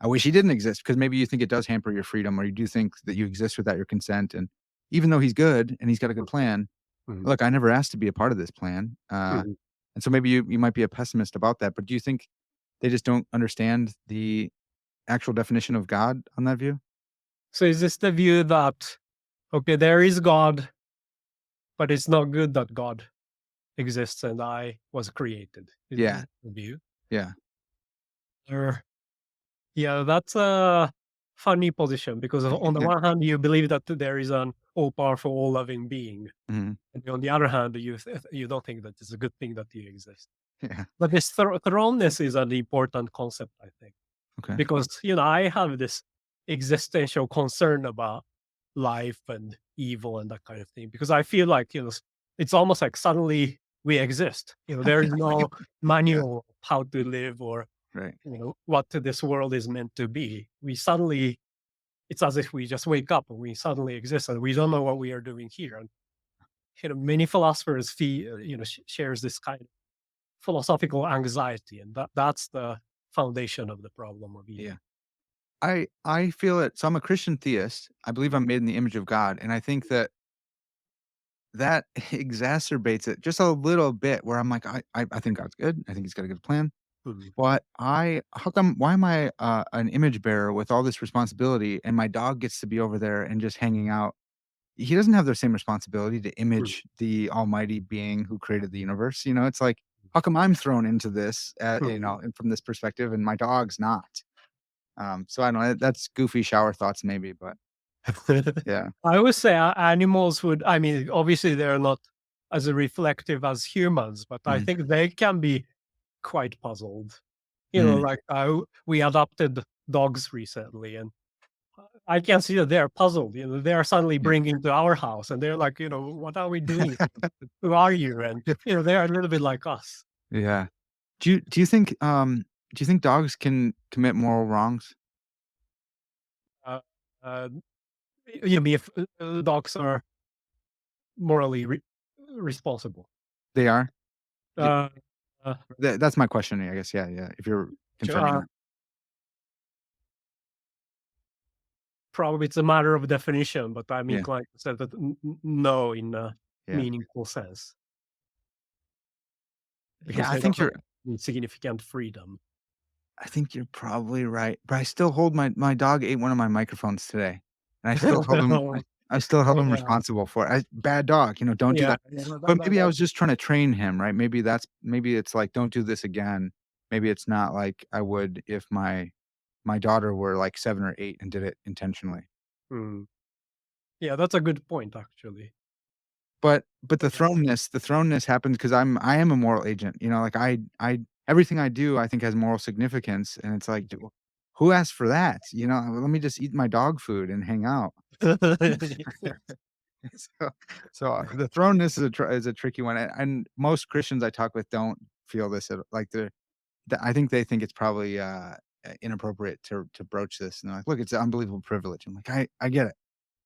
Speaker 1: I wish he didn't exist, because maybe you think it does hamper your freedom, or you do think that you exist without your consent. And even though he's good and he's got a good plan,
Speaker 2: Mhm.
Speaker 1: look, I never asked to be a part of this plan.
Speaker 2: Mhm.
Speaker 1: And so maybe you might be a pessimist about that. But do you think they just don't understand actual definition of God on that view?
Speaker 2: So is this the view that, okay, there is God, but it's not good that God exists and I was created? Is
Speaker 1: Yeah,
Speaker 2: this the view?
Speaker 1: yeah.
Speaker 2: Or yeah, that's a funny position because on the one hand, you believe that there is an all-powerful, all-loving being,
Speaker 1: Mhm.
Speaker 2: and on the other hand, you don't think that it's a good thing that you exist.
Speaker 1: Yeah,
Speaker 2: But this thrownness is an important concept, I think,
Speaker 1: okay.
Speaker 2: because I have this existential concern about life and evil and that kind of thing because I feel like it's almost like suddenly we exist. There is no
Speaker 1: Yeah,
Speaker 2: manual how to live or
Speaker 1: right.
Speaker 2: what this world is meant to be. We suddenly, it's as if we just wake up and we suddenly exist and we don't know what we are doing here. And many philosophers shares this kind of philosophical anxiety, and that's the foundation of the problem of
Speaker 1: Yeah.
Speaker 2: evil.
Speaker 1: I feel it. So I'm a Christian theist. I believe I'm made in the image of God, and I think that exacerbates it just a little bit where I'm like, I think God's good. I think he's got a good plan.
Speaker 2: Mhm.
Speaker 1: But how come why am I, an image bearer with all this responsibility and my dog gets to be over there and just hanging out? He doesn't have the same responsibility to
Speaker 2: Mhm.
Speaker 1: image the almighty being who created the universe, It's like, how come I'm thrown into this,
Speaker 2: Mhm.
Speaker 1: and from this perspective and my dog's not? So I don't know, that's goofy shower thoughts maybe, but yeah.
Speaker 2: I always say animals would, I mean, obviously they're not as reflective as humans, but I
Speaker 1: Mhm.
Speaker 2: think they can be quite puzzled.
Speaker 1: Mm,
Speaker 2: Like we adopted dogs recently, and I can see that they're puzzled. They are suddenly
Speaker 1: yeah.
Speaker 2: bringing to our house, and they're like, what are we doing? Who are you? And they're a little bit like us.
Speaker 1: Yeah. Do you think dogs can commit moral wrongs?
Speaker 2: Uh, uh, you mean if dogs are morally responsible?
Speaker 1: They are? D
Speaker 2: Uh, uh,
Speaker 1: that's my question, I guess, yeah, yeah, if you're confirming
Speaker 2: uh,
Speaker 1: that.
Speaker 2: Probably it's a matter of definition, but I'm
Speaker 1: Yeah,
Speaker 2: inclined to say that no, in a
Speaker 1: yeah.
Speaker 2: meaningful sense, because
Speaker 1: Yeah,
Speaker 2: they don't have any significant freedom.
Speaker 1: I think you're probably right, but I still hold my dog ate one of my microphones today, and I still held him
Speaker 2: Yeah,
Speaker 1: responsible for it. Bad dog, don't do
Speaker 2: yeah,
Speaker 1: that.
Speaker 2: yeah,
Speaker 1: But maybe I was just trying to train him, right? Maybe it's like, "Don't do this again." Maybe it's not like I would if my daughter were, like, 7 or 8 and did it intentionally.
Speaker 2: mm. Yeah, that's a good point, actually.
Speaker 1: But the
Speaker 2: Yeah.
Speaker 1: thrownness happens because I am a moral agent, like, I everything I do, I think has moral significance, and it's like, "D who asked for that?" Let me just eat my dog food and hang out. So the thrownness is a tricky one, and most Christians I talk with don't feel this at like, I think they think it's probably, inappropriate to broach this, and they're like, "Look, it's an unbelievable privilege." I'm like, I get it,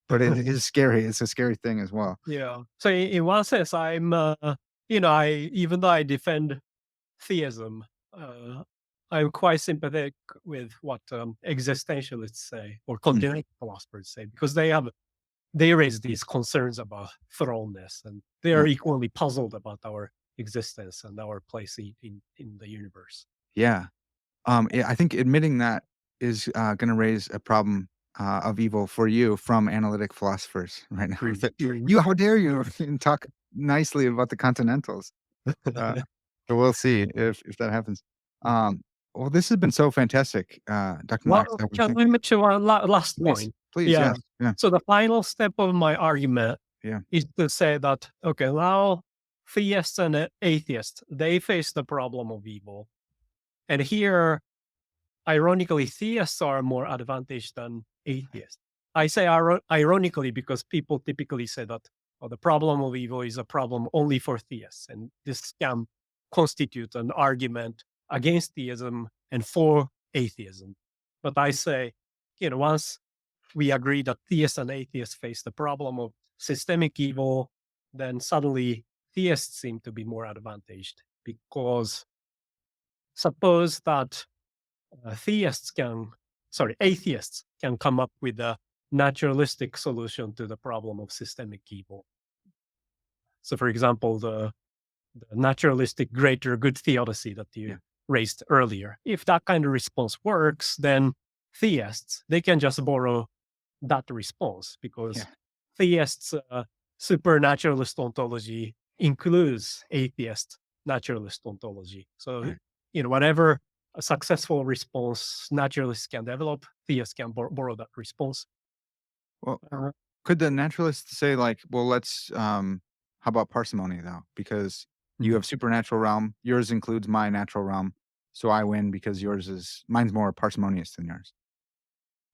Speaker 1: but it is scary. It's a scary thing as well.
Speaker 2: Yeah. So in one sense, I'm, I even though I defend theism, uh, I'm quite sympathetic with what existentialists say or
Speaker 1: Mm,
Speaker 2: continental philosophers say because they raise these concerns about thrownness and they
Speaker 1: yeah.
Speaker 2: are equally puzzled about our existence and our place in the universe.
Speaker 1: Yeah. Yeah, I think admitting that is, gonna raise a problem, of evil for you from analytic philosophers right now.
Speaker 2: Mm.
Speaker 1: That you how dare you and talk nicely about the Continentals. Uh, so we'll see if that happens. Um, well, this has been so fantastic, Dr.
Speaker 2: Well,
Speaker 1: Nagasawa.
Speaker 2: can
Speaker 1: Thank
Speaker 2: we mention one last
Speaker 1: Please,
Speaker 2: point?
Speaker 1: please,
Speaker 2: Yeah.
Speaker 1: yes. Yeah,
Speaker 2: So the final step of my argument
Speaker 1: yeah,
Speaker 2: is to say that, okay, now theists and atheists, they face the problem of evil. And here, ironically, theists are more advantaged than atheists. I say ironically because people typically say that, oh, the problem of evil is a problem only for theists. And this can constitute an argument against theism and for atheism. But I say, once we agree that theists and atheists face the problem of systemic evil, then suddenly theists seem to be more advantaged because suppose that atheists can come up with a naturalistic solution to the problem of systemic evil. So, for example, the naturalistic greater good theodicy that
Speaker 1: yeah,
Speaker 2: you raised earlier. If that kind of response works, then theists, they can just borrow that response because
Speaker 1: Yeah.
Speaker 2: theists' supernaturalist ontology includes atheist naturalist ontology. So,
Speaker 1: Right.
Speaker 2: whatever a successful response naturalists can develop, theists can borrow that response.
Speaker 1: Well,
Speaker 2: Uh,
Speaker 1: could the naturalists say like, well, let's how about parsimony though? Because you
Speaker 2: mhm.
Speaker 1: have supernatural realm, yours includes my natural realm, so I win because mine's more parsimonious than yours.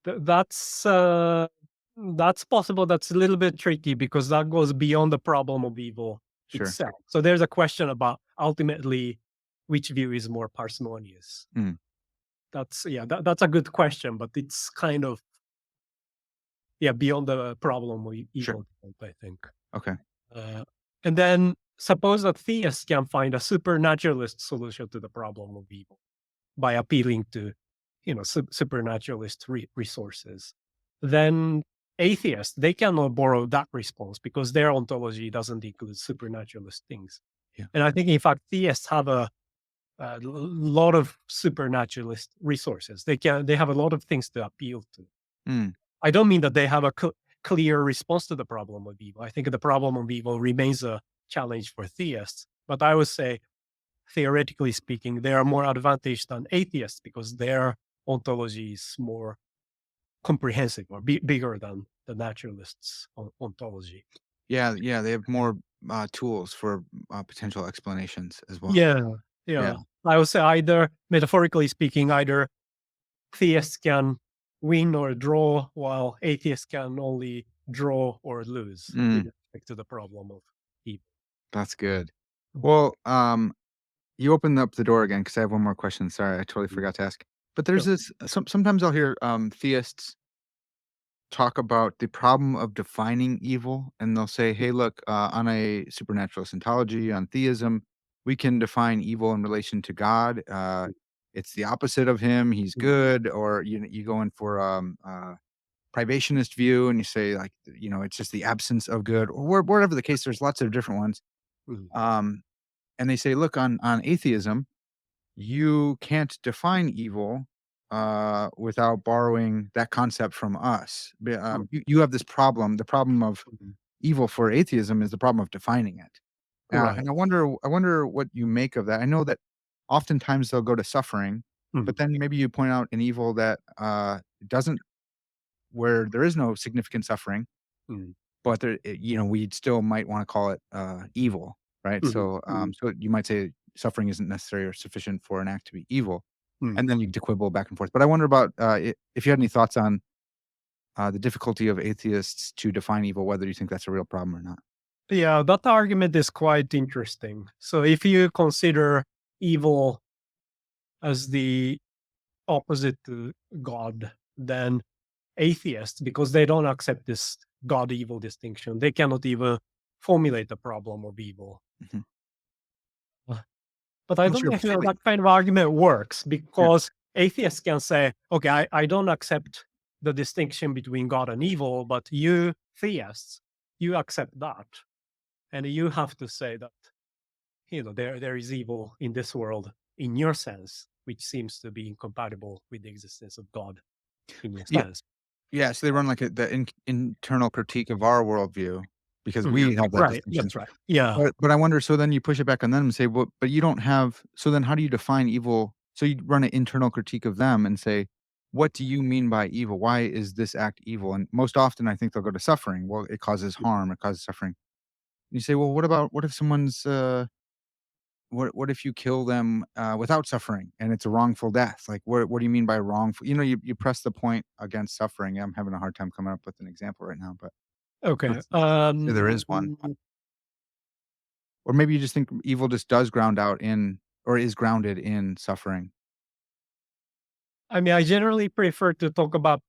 Speaker 2: Th- that's uh, that's possible. That's a little bit tricky because that goes beyond the problem of evil
Speaker 1: Sure.
Speaker 2: itself. So there's a question about ultimately which view is more parsimonious.
Speaker 1: Mm,
Speaker 2: That's a good question, but it's kind of beyond the problem of
Speaker 1: sure.
Speaker 2: evil, I think.
Speaker 1: Okay.
Speaker 2: Uh, and then suppose that theists can find a supernaturalist solution to the problem of evil by appealing to, supernaturalist resources. Then atheists, they cannot borrow that response because their ontology doesn't include supernaturalist things.
Speaker 1: Yeah.
Speaker 2: And I think, in fact, theists have a lot of supernaturalist resources. They have a lot of things to appeal to.
Speaker 1: Mm,
Speaker 2: I don't mean that they have a clear response to the problem of evil. I think the problem of evil remains a challenge for theists. But I would say, theoretically speaking, they are more advantaged than atheists because their ontology is more comprehensive or bigger than the naturalists' ontology.
Speaker 1: yeah, yeah, they have more tools for potential explanations as well.
Speaker 2: Yeah,
Speaker 1: Yeah.
Speaker 2: yeah. I would say either, metaphorically speaking, either theists can win or draw, while atheists can only draw or lose with
Speaker 1: Mm,
Speaker 2: respect to the problem of evil.
Speaker 1: that's good. Well, you opened up the door again because I have one more question. Sorry, I totally
Speaker 2: Mhm.
Speaker 1: forgot to ask. But there's
Speaker 2: Sure.
Speaker 1: this sometimes I'll hear theists talk about the problem of defining evil, and they'll say, "Hey, look, on a supernaturalist ontology, on theism, we can define evil in relation to God. It's the opposite of him; he's
Speaker 2: Mhm.
Speaker 1: good." Or you go in for privationist view, and you say like, it's just the absence of good, or whatever the case. There's lots of different ones.
Speaker 2: Mhm.
Speaker 1: Um, and they say, look, on atheism, you can't define evil without borrowing that concept from us.
Speaker 2: Mhm.
Speaker 1: You have this problem. The problem of
Speaker 2: Mhm.
Speaker 1: evil for atheism is the problem of defining it.
Speaker 2: Right.
Speaker 1: And I wonder what you make of that. I know that oftentimes they'll go to suffering, but
Speaker 2: Mhm.
Speaker 1: then maybe you point out an evil that doesn't, where there is no significant suffering,
Speaker 2: Mhm.
Speaker 1: but we still might want to call it evil, right?
Speaker 2: Mhm.
Speaker 1: So,
Speaker 2: Mhm.
Speaker 1: so you might say suffering isn't necessary or sufficient for an act to be evil,
Speaker 2: Mhm.
Speaker 1: and then you to quibble back and forth. But I wonder about if you had any thoughts on the difficulty of atheists to define evil, whether you think that's a real problem or not.
Speaker 2: Yeah, that argument is quite interesting. So if you consider evil as the opposite to God, then atheists, because they don't accept this God evil distinction, they cannot even formulate the problem of evil.
Speaker 1: Mhm.
Speaker 2: Uh, But I
Speaker 1: I'm
Speaker 2: don't
Speaker 1: sure,
Speaker 2: think
Speaker 1: but say like,
Speaker 2: that kind of argument works
Speaker 1: yeah,
Speaker 2: because atheists can say, okay, I don't accept the distinction between God and evil, but you theists, you accept that. And you have to say that, there is evil in this world in your sense, which seems to be incompatible with the existence of God in your
Speaker 1: yeah,
Speaker 2: sense.
Speaker 1: yeah. So they run like internal critique of our worldview because
Speaker 2: Mhm.
Speaker 1: we have that
Speaker 2: Right.
Speaker 1: distinction.
Speaker 2: That's right. Yeah.
Speaker 1: But I wonder, so then you push it back on them and say, "Well, but you don't have," so then how do you define evil? So you run an internal critique of them and say, "What do you mean by evil? Why is this act evil?" And most often, I think they'll go to suffering. Well, it causes harm, it causes suffering. You say, "Well, what if someone's, what if you kill them, without suffering and it's a wrongful death?" Like, what do you mean by wrongful? You press the point against suffering. I'm having a hard time coming up with an example right now, but
Speaker 2: Okay.
Speaker 1: let's say there is one. Or maybe you just think evil just does ground out in, or is grounded in suffering.
Speaker 2: I mean, I generally prefer to talk about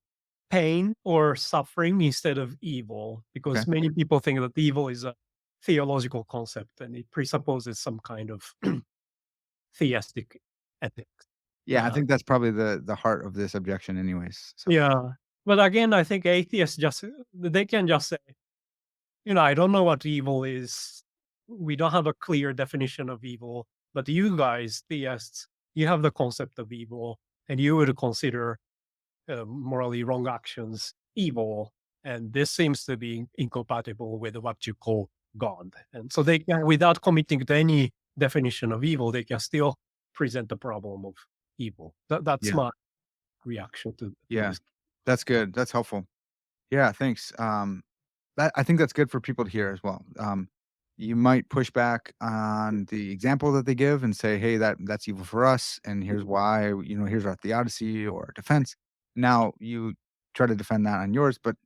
Speaker 2: pain or suffering instead of evil
Speaker 1: Okay.
Speaker 2: because many people think that evil is a theological concept and it presupposes some kind of theistic ethics.
Speaker 1: Yeah, I
Speaker 2: Uh,
Speaker 1: think that's probably the heart of this objection anyways, so
Speaker 2: yeah. But again, I think atheists they can just say, I don't know what evil is. We don't have a clear definition of evil, but you guys, theists, you have the concept of evil and you would consider morally wrong actions evil, and this seems to be incompatible with what you call God. And so they can, without committing to any definition of evil, they can still present the problem of evil. That's
Speaker 1: Yeah.
Speaker 2: my reaction to
Speaker 1: Yeah.
Speaker 2: this.
Speaker 1: That's good. That's helpful. Yeah, thanks. That I think that's good for people to hear as well. You might push back on the example that they give and say, "Hey, that's evil for us, and here's why. Here's our theodicy or our defense." Now you try to defend that on yours, but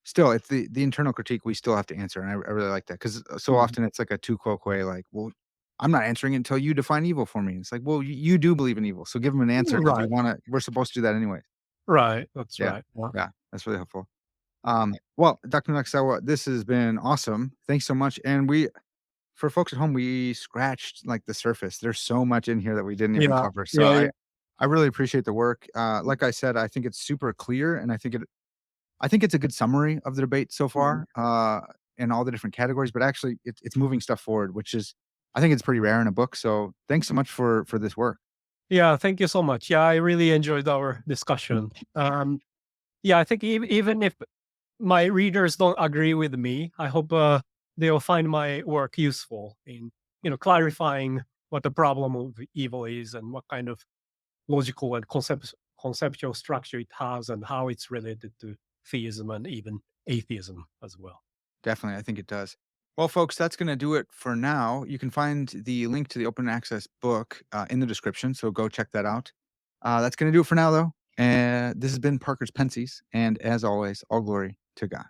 Speaker 1: still, it's the internal critique we still have to answer, and I really like that because so
Speaker 2: Mhm.
Speaker 1: often it's like a tu quoque, like, "Well, I'm not answering it until you define evil for me." It's like, well, you do believe in evil, so give them an answer because
Speaker 2: Right,
Speaker 1: we're supposed to do that anyway.
Speaker 2: right. That's
Speaker 1: Yeah,
Speaker 2: right. Yeah.
Speaker 1: yeah, that's really helpful. Well, Dr. Nakasawa, this has been awesome. Thanks so much. And for folks at home, we scratched like the surface. There's so much in here that we didn't even
Speaker 2: Yeah.
Speaker 1: cover. So
Speaker 2: Yeah.
Speaker 1: I really appreciate the work. Like I said, I think it's super clear, and I think it's a good summary of the debate so
Speaker 2: Mhm.
Speaker 1: far, in all the different categories. But actually, it's moving stuff forward, which is I think it's pretty rare in a book. So thanks so much for this work.
Speaker 2: Yeah. Thank you so much. Yeah, I really enjoyed our discussion. Yeah, I think even if my readers don't agree with me, I hope they'll find my work useful in clarifying what the problem of evil is and what kind of logical and conceptual structure it has and how it's related to theism and even atheism as well.
Speaker 1: Definitely, I think it does. Well, folks, that's going to do it for now. You can find the link to the open access book in the description, so go check that out. That's going to do it for now, though. And this has been Parker's Pensées, and as always, all glory to God.